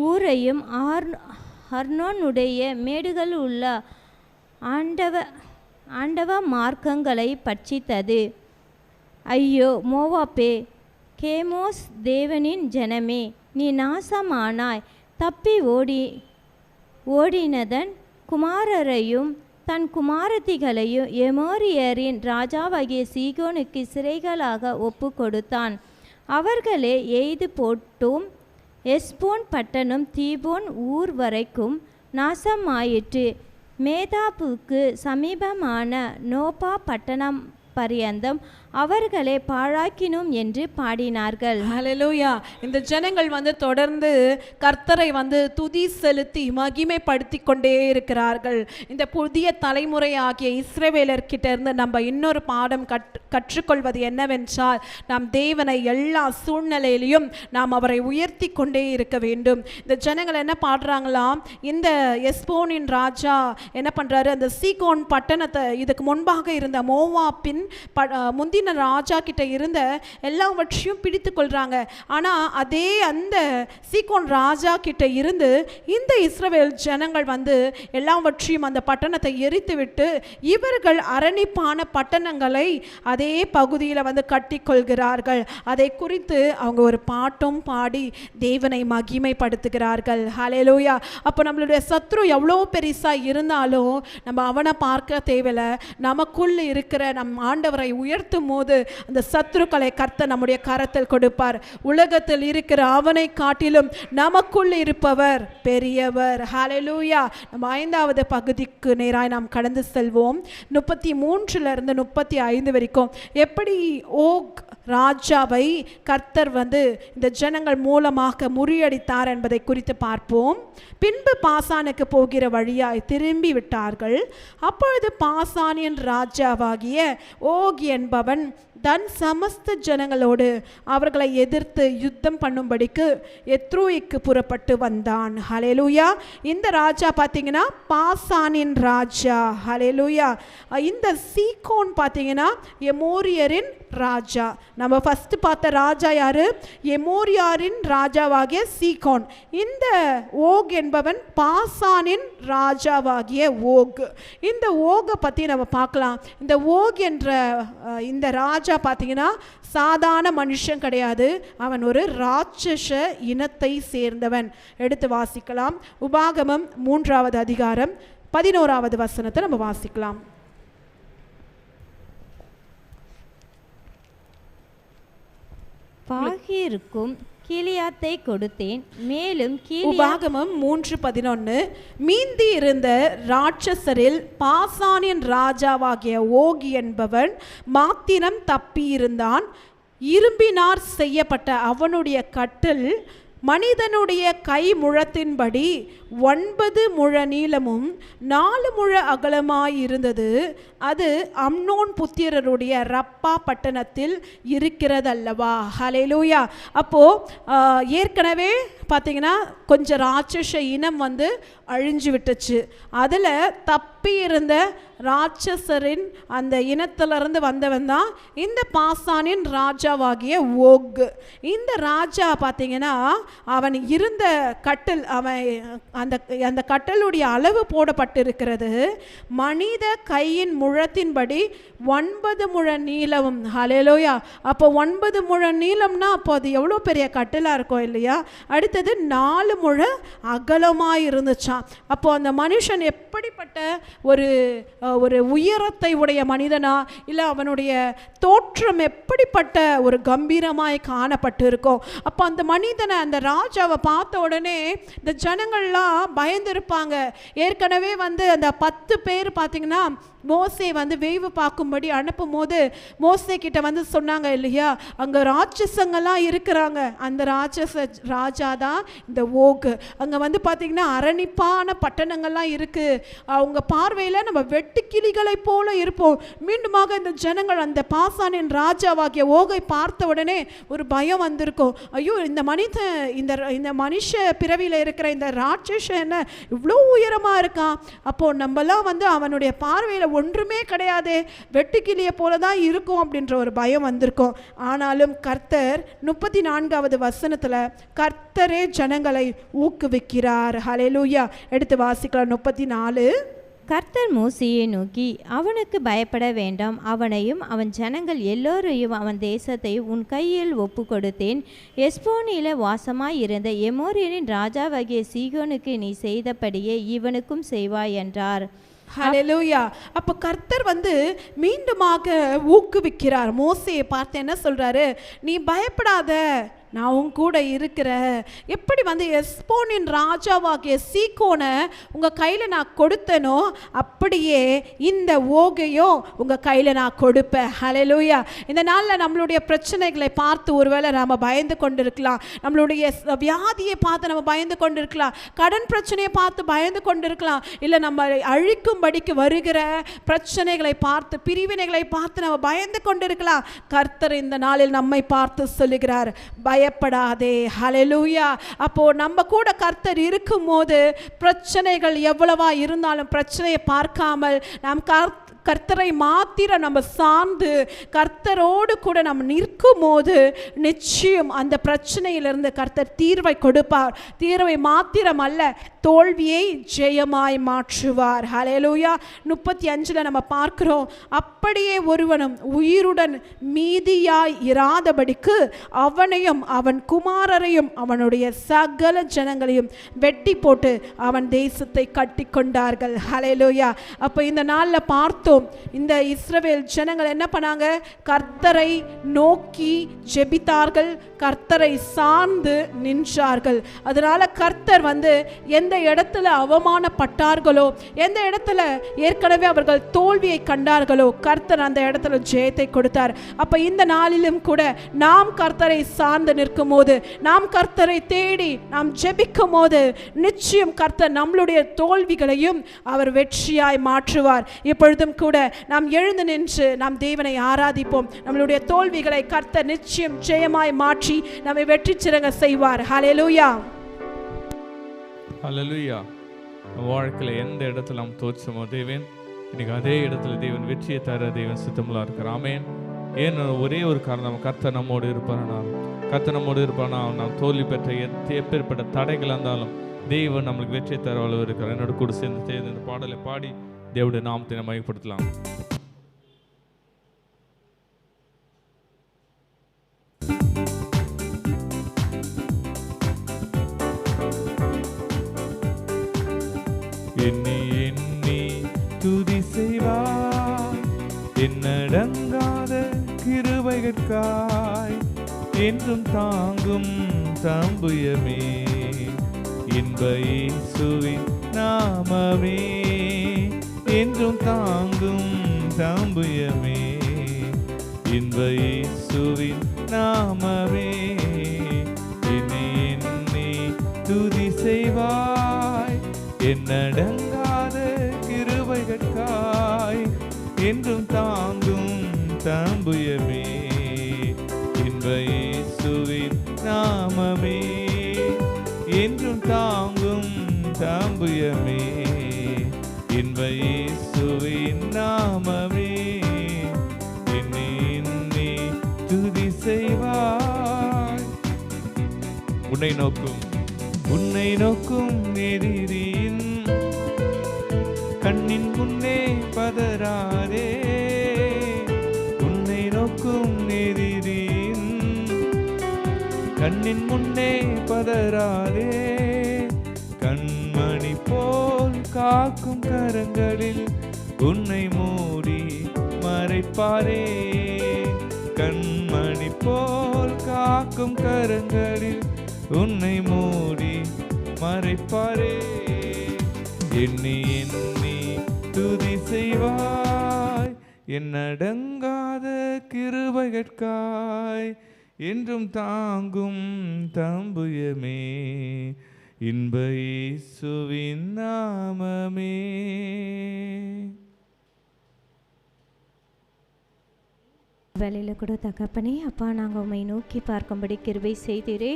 ஊரையும் அர்னோனுடைய மேடுகள் உள்ள ஆண்டவ மார்க்கங்களை பட்சித்தது. ஐயோ மோவாப்பே, கேமோஸ் தேவனின் ஜனமே, நீ நாசமானாய். தப்பி ஓடினதன் குமாரரையும் தன் குமாரத்திகளையும் எமோரியரின் ராஜாவாகிய சீகோனுக்கு சிறைகளாக ஒப்பு கொடுத்தான். அவர்களே எய்து போட்டும் எஸ்போன் பட்டணம் தீபோன் ஊர் வரைக்கும் நாசமாயிற்று. மேதாப்புக்கு சமீபமான நோபா பட்டணம் பரியந்தம் அவர்களை பாழாக்கினோம் என்று பாடினார்கள். ஹல்லேலூயா. இந்த ஜனங்கள் வந்து தொடர்ந்து கர்த்தரை வந்து துதி செலுத்தி மகிமைப்படுத்தி கொண்டே இருக்கிறார்கள். இந்த புதிய தலைமுறை ஆகிய இஸ்ரவேலர்கிட்ட இருந்து நம்ம இன்னொரு பாடம் கற்றுக்கொள்வது என்னவென்றால் நாம் தேவனை எல்லா சூழ்நிலையிலையும் நாம் அவரை உயர்த்தி கொண்டே இருக்க வேண்டும். இந்த ஜனங்கள் என்ன பாடுறாங்களாம், இந்த எஸ்போனின் ராஜா என்ன பண்றாரு, அந்த சீகோன் பட்டணத்தை இதுக்கு முன்பாக இருந்த மோவாப்பின் முந்தின முந்தின ராஜா கிட்ட இருந்த எல்லாவற்றையும் பிடித்து கொள்றாங்க. ஆனால் அதே அந்த சீகோன் ராஜா கிட்ட இருந்து இந்த இஸ்ரவேல் ஜனங்கள் வந்து எல்லாவற்றையும் அந்த பட்டணத்தை எரித்து விட்டு இவர்கள் அரணிப்பான பட்டணங்களை அதே பகுதியில் வந்து கட்டி கொள்கிறார்கள். அதை குறித்து அவங்க ஒரு பாட்டும் பாடி தேவனை மகிமைப்படுத்துகிறார்கள். ஹல்லேலூயா. அப்போ நம்மளுடைய சத்ரு எவ்வளோ பெருசா இருந்தாலும் நம்ம அவனை பார்க்க தேவையில்ல. நமக்குள் இருக்கிற நம் ஆண்டவரை உயர்த்தும் போது அந்த சத்ருக்களை கர்த்தர் நம்முடைய கரத்தில் கொடுப்பார். உலகத்தில் இருக்கிற அவனை காட்டிலும் நமக்குள் இருப்பவர் பெரியவர். ஹல்லேலூயா. நம்ம 5வது பகுதிக்கு நேராய் நாம் கடந்து செல்வோம். 33 to 35 வரைக்கும் எப்படி ஓக் ராஜாவை கர்த்தர் வந்து இந்த ஜனங்கள் மூலமாக முறியடித்தார் என்பதை குறித்து பார்ப்போம். பின்பு பாசானுக்கு போகிற வழியாய் திரும்பி விட்டார்கள். அப்பொழுது பாசானின் ராஜாவாகிய ஓக் என்பவன் தன் சமஸ்த ஜனங்களோடு அவர்களை எதிர்த்து யுத்தம் பண்ணும்படிக்கு எத்ரோய்க்கு புறப்பட்டு வந்தான். ஹல்லேலூயா. இந்த ராஜா பார்த்தீங்கன்னா பாசானின் ராஜா. ஹல்லேலூயா. இந்த சீகோன் பார்த்தீங்கன்னா எமோரியரின் ராஜா. நம்ம ஃபர்ஸ்ட் பார்த்த ராஜா யாரு? எமோரியாரின் ராஜாவாகிய சீகோன். இந்த ஓக் என்பவன் பாசானின் ராஜாவாகிய ஓக். இந்த ஓகை பற்றி நம்ம பார்க்கலாம். இந்த ஓக் என்ற இந்த ராஜா பார்த்தீங்கன்னா சாதாரண மனுஷன் கிடையாது. அவன் ஒரு ராட்சச இனத்தை சேர்ந்தவன். எடுத்து வாசிக்கலாம். உபாகமம் 3வது அதிகாரம் 11வது வசனத்தை நம்ம வாசிக்கலாம். பாகீருக்கும் கீலியாத்தை கொடுத்தேன். மேலும் உபாகமம் 3:11 மீந்தி இருந்த ராட்சசரில் பாசானின் ராஜாவாகிய ஓகி என்பவன் மாத்திரம் தப்பியிருந்தான். இரும்பினார் செய்யப்பட்ட அவனுடைய கட்டில் மனிதனுடைய கை முழத்தின்படி 9 முழ நீளமும் 4 முழ அகலமாயிருந்தது. அது அம்னோன் புத்திரருடைய ரப்பா பட்டணத்தில் இருக்கிறதல்லவா. ஹல்லேலூயா. அப்போ ஏற்கனவே பார்த்தீங்கன்னா கொஞ்சம் ராட்சச இனம் வந்து அழிஞ்சு விட்டுச்சு. அதில் தப்பி இருந்த ராட்சசரின் அந்த இனத்திலிருந்து வந்தவன் தான் இந்த பாசானின் ராஜாவாகிய ஓக். இந்த ராஜா பார்த்தீங்கன்னா அவன் இருந்த கட்டில், அவன் அந்த கட்டலுடைய அளவு போடப்பட்டிருக்கிறது மனித கையின் முழத்தின்படி 9 முழ நீளமும். ஹல்லேலூயா. அப்போ 9 முழ நீளம்னா அப்போ அது எவ்வளோ பெரிய கட்டிலாக இருக்கும் இல்லையா? அடுத்தது 4 முழ அகலமாக இருந்துச்சான். அப்போ அந்த மனுஷன் எப்படிப்பட்ட ஒரு உயரத்தை உடைய மனிதனா, இல்லை அவனுடைய தோற்றம் எப்படிப்பட்ட ஒரு கம்பீரமாய் காணப்பட்டு இருக்கும். அப்போ அந்த மனிதனை, அந்த ராஜாவை பார்த்த உடனே இந்த ஜனங்கள்லாம் பயந்துருப்பாங்க. ஏற்கனவே வந்து அந்த 10 பேர் பார்த்தீங்கன்னா மோசே வந்து வேவு பார்க்கும்படி அனுப்பும் போது மோசே கிட்ட வந்து சொன்னாங்க இல்லையா, அங்கே ராட்சசங்கள்லாம் இருக்கிறாங்க. அந்த ராஜா தான் இந்த ஓக். அங்கே வந்து பார்த்தீங்கன்னா அரணிப்பான பட்டணங்கள்லாம் இருக்குது. அவங்க பார்வையில் நம்ம வெட்டுக்கிளிகளை போல இருப்போம். மீண்டுமாக இந்த ஜனங்கள் அந்த பாசானின் ராஜாவாகிய ஓகை பார்த்த உடனே ஒரு பயம் வந்திருக்கும். ஐயோ, இந்த மனுஷ பிறவியில் இருக்கிற இந்த ராட்சசன் என்ன இவ்வளோ உயரமாக இருக்கான். அப்போது நம்மலாம் வந்து அவனுடைய பார்வையில் ஒன்றுமே கிடையாது, வெட்டுக்கிளியை போல தான் இருக்கும் அப்படின்ற ஒரு பயம் வந்திருக்கும். ஆனாலும் கர்த்தர் 34வது வசனத்தில் கர்த்தரே ஜனங்களை ஊக்குவிக்கிறார். ஹல்லேலூயா. எடுத்து வாசிக்கலாம். 34. கர்த்தர் மோசேயை நோக்கி, அவனுக்கு பயப்பட வேண்டாம். அவனையும் அவன் ஜனங்கள் எல்லோரையும் அவன் தேசத்தை உன் கையில் ஒப்பு கொடுத்தேன். எஸ்போனில வாசமாயிருந்த எமோரியரின் ராஜாவாகிய சீகோனுக்கு நீ செய்தபடியே இவனுக்கும் செய்வாய் என்றார். ஹல்லேலூயா. அப்போ கர்த்தர் வந்து மீண்டுமாக ஊக்குவிக்கிறார். மோசேயை பார்த்து என்ன சொல்றாரு? நீ பயப்படாத, நான் உன் கூட இருக்கிற. எப்படி வந்து எஸ்போனின் ராஜாவாகிய சீகோனை உங்கள் கையில் நான் கொடுத்தனோ அப்படியே இந்த ஓகையும் உங்கள் கையில் நான் கொடுப்பேன். ஹல்லேலூயா. இந்த நாளில் நம்மளுடைய பிரச்சனைகளை பார்த்து ஒருவேளை நம்ம பயந்து கொண்டு இருக்கலாம். நம்மளுடைய வியாதியை பார்த்து நம்ம பயந்து கொண்டு இருக்கலாம். கடன் பிரச்சனையை பார்த்து பயந்து கொண்டு இருக்கலாம். இல்லை நம்ம அழிக்கும்படிக்கு வருகிற பிரச்சனைகளை பார்த்து, பிரிவினைகளை பார்த்து நம்ம பயந்து கொண்டு இருக்கலாம். கர்த்தர் இந்த நாளில் நம்மை பார்த்து சொல்லுகிறார், பயப்படாதே. ஹல்லேலூயா. அப்போ நம்ம கூட கர்த்தர் இருக்கும்போது பிரச்சனைகள் எவ்வளவா இருந்தாலும் பிரச்சனையை பார்க்காமல் நாம் கர்த்தரை மாத்திரம் நம்ம சார்ந்து கர்த்தரோடு கூட நம்ம நிற்கும் போது நிச்சயம் அந்த பிரச்சனையிலிருந்து கர்த்தர் தீர்வை கொடுப்பார். தீர்வை மாத்திரம் அல்ல, தோல்வியை ஜெயமாய் மாற்றுவார். ஹல்லேலூயா. 35 நம்ம பார்க்கிறோம், அப்படியே ஒருவனும் உயிருடன் மீதியாய் இராதபடிக்கு அவனையும் அவன் குமாரரையும் அவனுடைய சகல ஜனங்களையும் வெட்டி போட்டு அவன் தேசத்தை கட்டி கொண்டார்கள். ஹல்லேலூயா. அப்போ இந்த நாளில் பார்த்தோம், இந்த இஸ்ரவேல் ஜனங்கள் என்ன பண்ணாங்க? கர்த்தரை நோக்கி ஜெபித்தார்கள், கர்த்தரை சார்ந்து நின்றார்கள். அதனால கர்த்தர் எந்த இடத்துல அவமானப்பட்டார்களோ, எந்த இடத்துல ஏற்கனவே அவர்கள் தோல்வியை கண்டார்களோ, கர்த்தர் அந்த இடத்துல ஜெயத்தை கொடுத்தார். அப்ப இந்த நாளிலும் கூட நாம் கர்த்தரை சார்ந்து நிற்கும் போது, நாம் கர்த்தரை தேடி நாம் ஜெபிக்கும் போது நிச்சயம் கர்த்தர் நம்மளுடைய தோல்விகளையும் அவர் வெற்றியாய் மாற்றுவார். இப்பொழுதும் கூட நாம் எழுந்து நின்று நாம் தேவனை ஆராதிப்போம். நம்மளுடைய தோல்விகளை கர்த்தர் நிச்சயம் ஜெயமாய் மாற்றி நம்மை வெற்றி சிறங்க செய்வார். ஹல்லேலூயா. ஹல்லேலூயா. வாழ்க்கையில் எந்த இடத்துல நாம் தோற்றமோ தேவன் இன்னைக்கு அதே இடத்துல தேவன் வெற்றியை தர தேவன் சித்தமுள்ளா இருக்கிறார். ஆமென். ஏன் ஒரே ஒரு காரணம், கர்த்தர் நம்மோடு இருப்பார். கர்த்தர் நம்மோடு இருப்பானா, நாம் தோல்வி பெற்ற எப்பேற்பட்ட தடைகள் இருந்தாலும் தேவன் நம்மளுக்கு வெற்றியை தர அளவு இருக்கிறார். என்னோட கூட சேர்ந்து இந்த பாடலை பாடி தேவனுடைய நாமத்தை நம்ம மையப்படுத்தலாம். எண்ணி எண்ணி துதி செய்வாய், என்னடங்காத கிருபைகட்காய் என்றும் தாங்கும் தம்புயமே, இன்ப இயேசுவின் நாமமே, என்றும் தாங்கும் தம்புயமே, இன்ப இயேசுவின் நாமமே. என்னை எண்ணி துதி செய்வாய், என்னடங்காத கிருபைகட்காய் என்றும் தாங்கும் தம்புயமே, இன்ப இயேசுவின் நாமமே, என்றும் தாங்கும் தம்புயமே, இன்ப இயேசுவின் நாமமே. என்னை எண்ணி துதி செய்வாய். உன்னை நோக்கும் எதிரியின் கண்ணின் முன்னே பதறாதே, உன்னை நோக்கும் எதிரியின் கண்ணின் முன்னே பதறாதே, கண்மணி போல் காக்கும் கரங்களில் உன்னை மூடி மறைப்பாரே, கண்மணி போல் காக்கும் கரங்களில் உன்னை மூடி மறைப்பாரே. எண்ணி எண்ணி துதி செய்வாய், என்னடங்காத கிருபைகட்காய் என்றும் தாங்கும் தம்புயமே, இன்ப இயேசுவின் நாமமே. வேலையில் கூட தகப்பனே, அப்பா நாங்கள் உம்மை நோக்கி பார்க்கும்படி கிருபை செய்தீரே,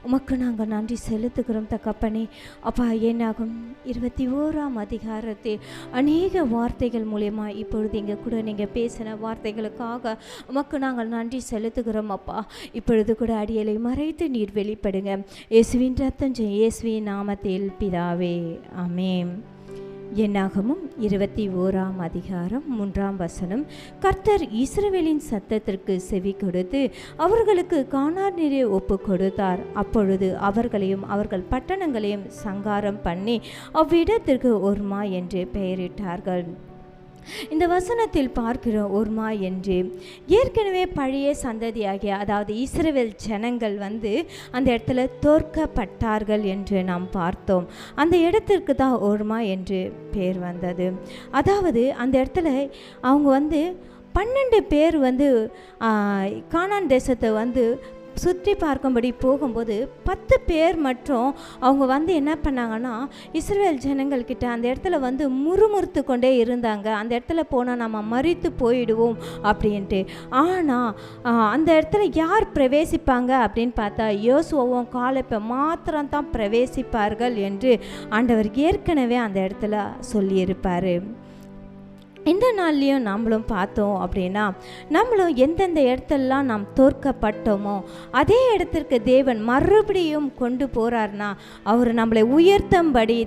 உமக்கு நாங்கள் நன்றி செலுத்துகிறோம் தகப்பனே. அப்பா என்னாகும் 21ஆம் அதிகாரத்தில் அநேக வார்த்தைகள் மூலயமா இப்பொழுது இங்கே கூட நீங்கள் பேசின வார்த்தைகளுக்காக உமக்கு நாங்கள் நன்றி செலுத்துகிறோம். அப்பா இப்பொழுது கூட அடியலை மறைத்து நீர் வெளிப்படுங்க. இயேசுவின் ரத்தம் இயேசுவின் நாமத்தில் பிதாவே, ஆமென். என்னாகமும் 21ஆம் அதிகாரம் 3ஆம் வசனம். கர்த்தர் இஸ்ரவேலின் சத்தத்திற்கு செவி கொடுத்து அவர்களுக்கு கானான் நீரை ஒப்பு கொடுத்தார். அப்பொழுது அவர்களையும் அவர்கள் பட்டணங்களையும் சங்காரம் பண்ணி அவ்விடத்திற்கு ஒர்மா என்று பெயரிட்டார்கள். இந்த வசனத்தில் பார்க்கிற ஒர்மா என்று ஏற்கனவே பழைய சந்ததியாகிய அதாவது இஸ்ரவேல் ஜனங்கள் அந்த இடத்துல தோற்கப்பட்டார்கள் என்று நாம் பார்த்தோம். அந்த இடத்திற்கு தான் ஒர்மா என்று பெயர் வந்தது. அதாவது அந்த இடத்துல அவங்க 12 பேர் கானான் தேசத்தை சுற்றி பார்க்கும்படி போகும்போது 10 பேர் மட்டும் அவங்க என்ன பண்ணாங்கன்னா, இஸ்ரவேல் ஜனங்கள்கிட்ட அந்த இடத்துல முறுமுறுத்து கொண்டே இருந்தாங்க. அந்த இடத்துல போனால் நம்ம மரித்து போயிடுவோம் அப்படின்ட்டு. ஆனால் அந்த இடத்துல யார் பிரவேசிப்பாங்க அப்படின்னு பார்த்தா யோசுவாவும் காலேபு மாத்திரம்தான் பிரவேசிப்பார்கள் என்று ஆண்டவர் ஏற்கனவே அந்த இடத்துல சொல்லியிருப்பார். இந்த நாள்லேயும் நம்மளும் பார்த்தோம் அப்படின்னா நம்மளும் எந்தெந்த இடத்துலலாம் நாம் தோற்கப்பட்டோமோ அதே இடத்திற்கு தேவன் மறுபடியும் கொண்டு போகிறார்னா அவர் நம்மளை உயர்த்தம்படி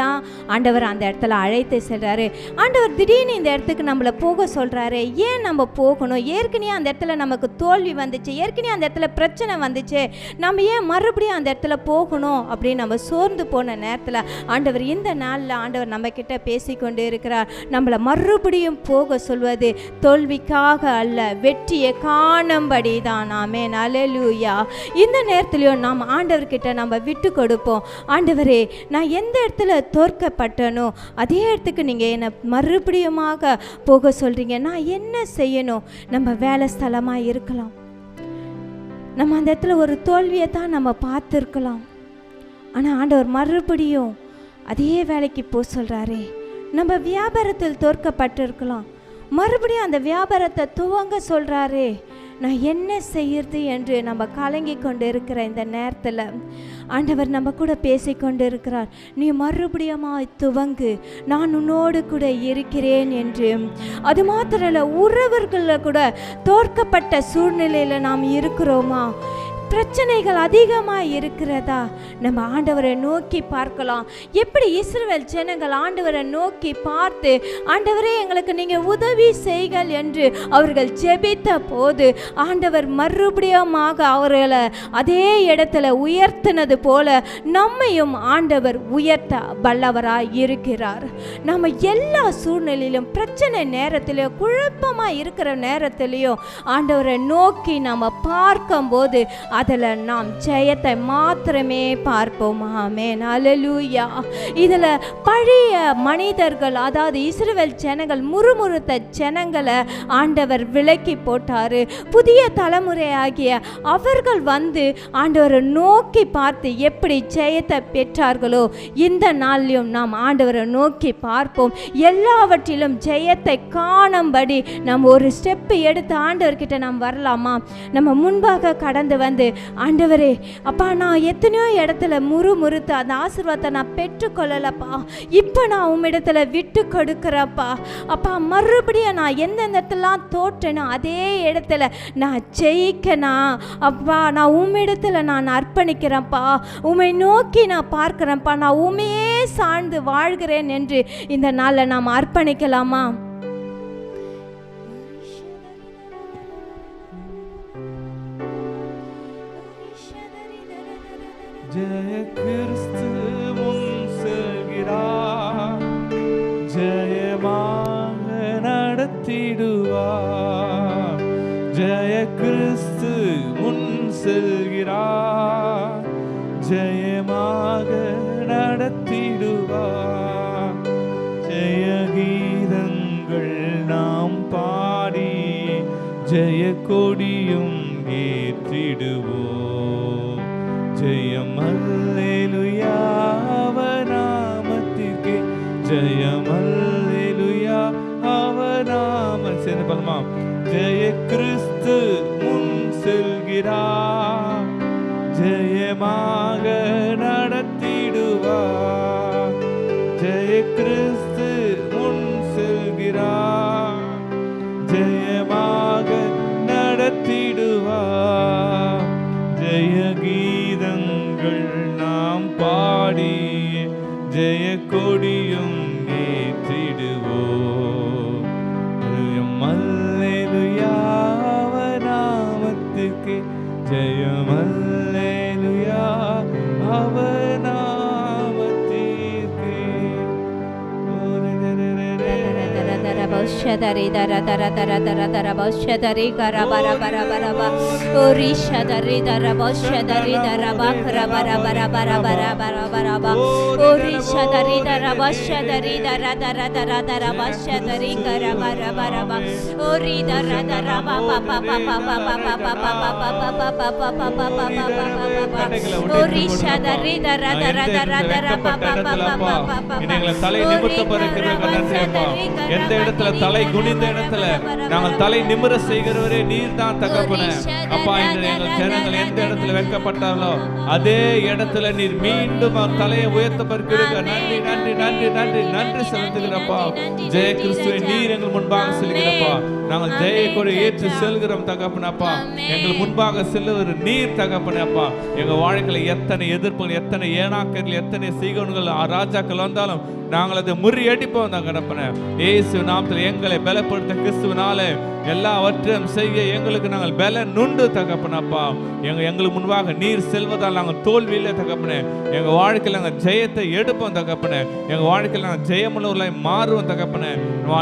தான் ஆண்டவர் அந்த இடத்துல அழைத்து செல்கிறாரு. ஆண்டவர் திடீர்னு இந்த இடத்துக்கு நம்மளை போக சொல்கிறாரு. ஏன் நம்ம போகணும்? ஏற்கனவே அந்த இடத்துல நமக்கு தோல்வி வந்துச்சு, ஏற்கனவே அந்த இடத்துல பிரச்சனை வந்துச்சு, நம்ம ஏன் மறுபடியும் அந்த இடத்துல போகணும் அப்படின்னு நம்ம சோர்ந்து போன நேரத்தில் ஆண்டவர் இந்த நாளில் ஆண்டவர் நம்ம கிட்ட பேசிக்கொண்டு இருக்கிறார். நம்மளை மறுபடியும் போக சொல்வது தோல்விக்காக அல்ல, வெற்றியை காணும்படி தான். ஆமென், அல்லேலூயா. இந்த நேரத்திலையும் நாம் ஆண்டவர்கிட்ட நம்ம விட்டு கொடுப்போம். ஆண்டவரே, நான் எந்த இடத்துல தோற்கப்பட்டனோ அதே இடத்துக்கு நீங்கள் என்னை மறுபடியுமாக போக சொல்கிறீங்க, நான் என்ன செய்யணும்? நம்ம வேலை ஸ்தலமாக இருக்கலாம், நம்ம அந்த இடத்துல ஒரு தோல்வியை தான் நம்ம பார்த்துருக்கலாம். ஆனால் ஆண்டவர் மறுபடியும் அதே வேலைக்கு போக சொல்கிறாரே. நம்ம வியாபாரத்தில் தோற்கப்பட்டிருக்கலாம், மறுபடியும் அந்த வியாபாரத்தை துவங்க சொல்கிறாரே. நான் என்ன செய்யறது என்று நம்ம கலங்கி கொண்டு இருக்கிற இந்த நேரத்தில் ஆண்டவர் நம்ம கூட பேசிக்கொண்டு இருக்கிறார். நீ மறுபடியும் துவங்கு, நான் உன்னோடு கூட இருக்கிறேன் என்று. அது மாத்திரம் இல்லை, உறவுகளில் கூட தோற்கப்பட்ட சூழ்நிலையில் நாம் இருக்கிறோமா? பிரச்சனைகள் அதிகமாக இருக்கிறதா? நம்ம ஆண்டவரை நோக்கி பார்க்கலாம். எப்படி இஸ்ரவேல் ஜனங்கள் ஆண்டவரை நோக்கி பார்த்து, ஆண்டவரே எங்களுக்கு நீங்கள் உதவி செய்கள் என்று அவர்கள் ஜெபித்த போது ஆண்டவர் மறுபடியுமாக அவர்களை அதே இடத்துல உயர்த்தினது போல நம்மையும் ஆண்டவர் உயர்த்த வல்லவராய் இருக்கிறார். நம்ம எல்லா சூழ்நிலையிலும், பிரச்சனை நேரத்திலையும், குழப்பமாக இருக்கிற நேரத்திலையும் ஆண்டவரை நோக்கி நம்ம பார்க்கும்போது அதில் நாம் ஜெயத்தை மாத்திரமே பார்ப்போம். ஆமென், அல்லேலூயா. இதில் பழைய மனிதர்கள், அதாவது இஸ்ரவேல் ஜனங்கள், முறுமுறுத்த ஜனங்களை ஆண்டவர் விலக்கி போட்டார். புதிய தலைமுறையாகிய அவர்கள் வந்து ஆண்டவரை நோக்கி பார்த்து எப்படி ஜெயத்தை பெற்றார்களோ இந்த நாளிலும் நாம் ஆண்டவரை நோக்கி பார்ப்போம். எல்லாவற்றிலும் ஜெயத்தை காணும்படி நாம் ஒரு ஸ்டெப்பு எடுத்து ஆண்டவர்கிட்ட நாம் வரலாமா? நம்ம முன்பாக கடந்து வந்து, ஆண்டவரே, அப்பா, நான் எத்தனையோ இடத்துல முறுமுறுத்து அந்த ஆசீர்வாதத்தை நான் பெற்றுக்கொள்ளலப்பா, இப்போ நான் உம்மிடத்துல விட்டு கொடுக்குறப்பா. அப்பா, மறுபடியும் நான் எந்தெந்த இடத்துலாம் தோற்றேனோ அதே இடத்துல நான் ஜெயிக்கணும். அப்பா, நான் உம்மிடத்துல நான் அர்ப்பணிக்கிறேன்ப்பா, உம்மை நோக்கி நான் பார்க்குறேன்ப்பா, நான் உண்மையே சார்ந்து வாழ்கிறேன் என்று இந்த நாளில் நாம் அர்ப்பணிக்கலாமா? ஜெய கிறிஸ்து முன் செல்கிறார், ஜெயமாக நடத்திடுவார். ஜெய கிறிஸ்து முன் செல்கிறார், ஜெயமாக நடத்திடுவார். ஜெய கீதங்கள் நாம் பாடி ஜெய கொடியும் ஏற்றிடுவோம். ஜெயம் அல்லேலூயா அவர் நாமத்திற்கே, ஜெயம் அல்லேலூயா அவர் நாம. சேர்ந்து பாருமா. ஜெய கிறிஸ்து முன் செல்கிறார், ஜெயமாக நடத்திடுவார். ஜெய கிறிஸ்து முன் செல்கிறார், ஜெயமாக நடத்திடுவார். ஜெய கீதங்கள் நாம் பாடி ஜெய கொடியும் ஏற்றிடுவோம். ஜெயம் அல்லேலூயா அவர் நாமத்துக்கு, ஜெயம் அல்லேலூயா அவர் நாமத்திற்கு. Shadari dara dara dara dara dara ba shadari gara bara bara bara ba ori shadari dara ba shadari dara ba kara bara bara bara bara bara bara ba ori shadari dara ba shadari dara dara dara dara ba shadari gara bara bara ba ori dara dara ba ba ba ba ba ba ba ba ba ba ba ba ba ba ba ba ba ba ba ori shadari dara dara dara dara ba ba ba ba ba ba ba தலை நிமிர்த்த பறக்கிறவர்கள் நன்றி அப்பா. எந்த இடத்துல தலை தலை குனிந்த இடத்துல நாங்கள் தலை நிமிர செய்கிறவரே நீர் தான் தகப்பனே. அப்பா, இந்த எங்கள் ஜனங்கள் எந்த இடத்துல வைக்கப்பட்டார்களோ அதே இடத்துல நீர் மீண்டும் தலையை உயர்த்த பருக்கிறீங்க. நன்றி நன்றி நன்றி நன்றி நன்றி செலுத்துகிறப்பா. ஜெய கிறிஸ்துவை நீர் எங்கள் முன்பாக செல்கிறப்பா. நாங்கள் ஜெய கொடி ஏற்று செல்கிறோம் தகப்பனப்பா. எங்கள் முன்பாக செல்லுவது நீர் தகப்பனப்பா. எங்க வாழ்க்கையில எத்தனை எதிர்ப்புகள், எத்தனை ஏனாக்கள், எத்தனை சீகோன்கள், ராஜாக்கள் வந்தாலும் நாங்கள் அதை முறியடிப்போம் தகப்பனே. இயேசு நாமத்தில் எங்களை பலப்படுத்த கிறிஸ்துவினாலே எல்லாவற்றையும் செய்ய எங்களுக்கு நாங்கள் பல நுண்டு தகப்பனப்பா. எங்களுக்கு முன்பாக நீர் செல்வதால் நாங்கள் தோல்வியில்லை தகப்பனே. எங்க வாழ்க்கையில் நாங்கள் ஜெயத்தை எடுப்போம் தகப்பனே. எங்க வாழ்க்கையில் நாங்கள் ஜெயமுள்ளவர்களாய் மாறுவோம் தகப்பனே.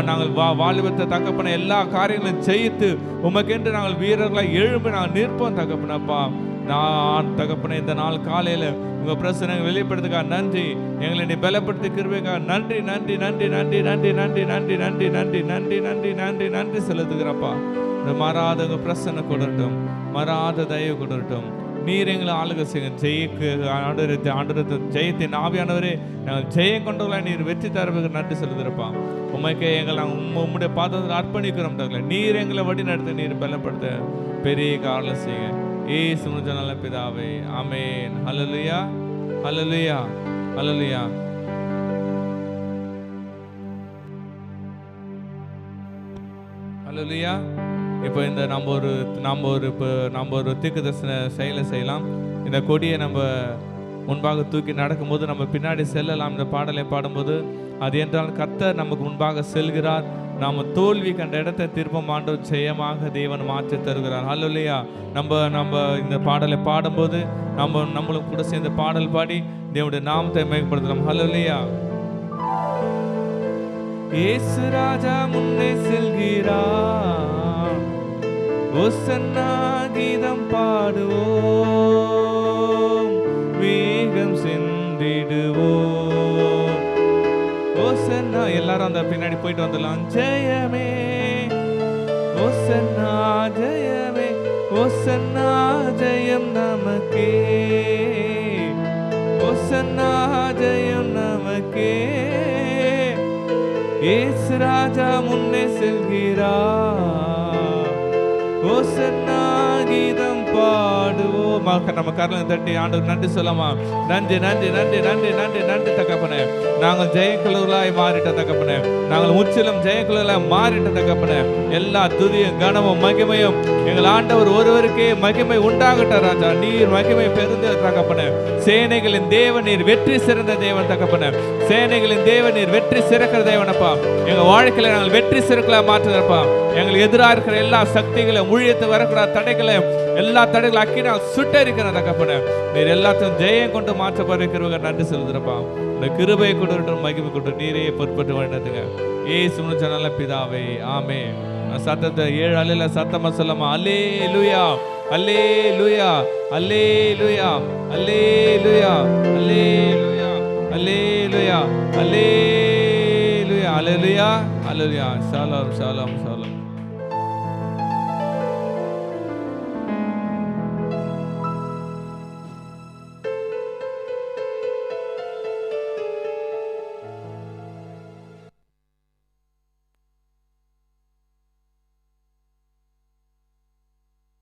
நாங்கள் வாலிபத்தை தகப்பனே எல்லா காரியங்களையும் ஜெயித்து உமக்கென்று நாங்கள் வீரர்களாய் எழும்பி நாங்கள் நிற்போம் தகப்பனப்பா. நான் தகப்பனே, இந்த நாள் காலையில உங்க பிரசனை வெளிப்படுத்துக்கா நன்றி. எங்களை நீ பலப்படுத்தி கிருபைக்கா நன்றி நன்றி நன்றி நன்றி நன்றி நன்றி நன்றி நன்றி நன்றி நன்றி நன்றி நன்றி நன்றி செலுத்துகிறப்பா. இந்த மாறாத உங்க பிரசனை கொடுட்டும், மாறாத தயவு கொடுட்டும். நீர் எங்களை ஆளுக செய்ய ஜெயிக்கு ஆண்டு ஜெயத்தின் ஆவியானவரே, நாங்கள் ஜெயம் கொண்டவர்களாக நீர் வெற்றி தரவுக்கு நன்றி செலுத்துகிறப்பா. உண்மைக்கே எங்களை உம்முடைய பாதத்தில் அர்ப்பணிக்கிறோம் தகவலை. நீர் எங்களை வழி நடத்த, நீர் பலப்படுத்த பெரிய காரணம் செய்ய இயேசு நல்ல பிதாவே, ஆமென். ஹல்லேலூயா ஹல்லேலூயா ஹல்லேலூயா. ஹல்லேலூயா. இப்போ இந்த நம்ம ஒரு தீர்க்கதரிசன செயலை செய்யலாம். இந்த கொடியை நம்ம முன்பாக தூக்கி நடக்கும்போது நம்ம பின்னாடி செல்லலாம். இந்த பாடலை பாடும்போது அது என்றால் கர்த்தர் நமக்கு முன்பாக செல்கிறார். நாம் தோல்வி கண்ட இடத்தை திரும்ப ஆண்டவர் ஜெயமாக தேவன் மாற்றி தருகிறார். ஹல்லேலூயா. நம்ம இந்த பாடலை பாடும்போது நம்மளும் கூட சேர்ந்து பாடல் பாடி தேவனுடைய நாமத்தை மேம்படுத்தலாம். ஹல்லேலூயா. இயேசு ராஜா முன்னே செல்கிறார், ஓசன்னா கீதம் பாடுவோம், வேகம் சென்றிடுவோம். ஓசன்னா எல்லாரும் அந்த பின்னாடி போயிட்டு வந்துடலாம். ஜெயமே ஓசன்னா ஜெயமே ஓசன்னா ஜெயம் நமக்கே, ஓசன்னா ஜெயம் நமக்கே. இயேசு ராஜா முன்னே செல்கிறார், ஓசன்னா கீதம் பாடுவோம். நம்ம கரலை தட்டி ஆண்டவர் நன்றி சொல்லமா. நன்றி நன்றி நன்றி நன்றி நன்றி நன்றி தகப்பனே. நாங்கள் ஜெயக்குழுவாய் மாறிட்ட தகப்பனே. நாங்கள் முற்றிலும் ஜெயக்குழுவாய் மாறிட்ட தகப்பனே. எல்லா துதியும் கனமும் மகிமையும் எங்கள் ஆண்டவர் ஒருவருக்கே மகிமை உண்டாகட்ட ராஜா. நீர் மகிமை பெருந்த தகப்பனே. சேனைகளின் தேவன் நீர் வெற்றி சிறந்த தேவன் தகப்பனே. சேனைகளின் தேவன் நீர் வெற்றி சிறக்கிற தேவனப்பா. எங்க வாழ்க்கையில நாங்கள் வெற்றி சிறக்கலா மாற்றுறப்பா. எங்களுக்கு எதிராக இருக்கிற எல்லா சக்திகளையும் ஊழியத்து வரக்கூட தடைகளையும் எல்லா தடைகளும் அக்கினால் சுட்டரிக்கிற தகப்பனே. நீர் எல்லாத்தையும் ஜெயம் கொண்டு மாற்றப்படுகிறவங்க நன்றி செலுத்துறப்பா. இந்த கிருபையை கொண்டு மகிமை கொண்டு நீரே பொறுப்பட்டு வேண்டதுங்க. ஏசு நல்ல பிதாவே, ஆமென். சத்தத்தை 7 அலையில சத்தமா சொல்லமா. அல்லேலூயா அல்லேலூயா அல்லேலூயா அல்லேலூயா அல்லேலூயா அல்லேலூயா அல்லேலூயா அல்லேலூயா அல்லேலூயா. ஷாሎም ஷாሎም ஷாሎም.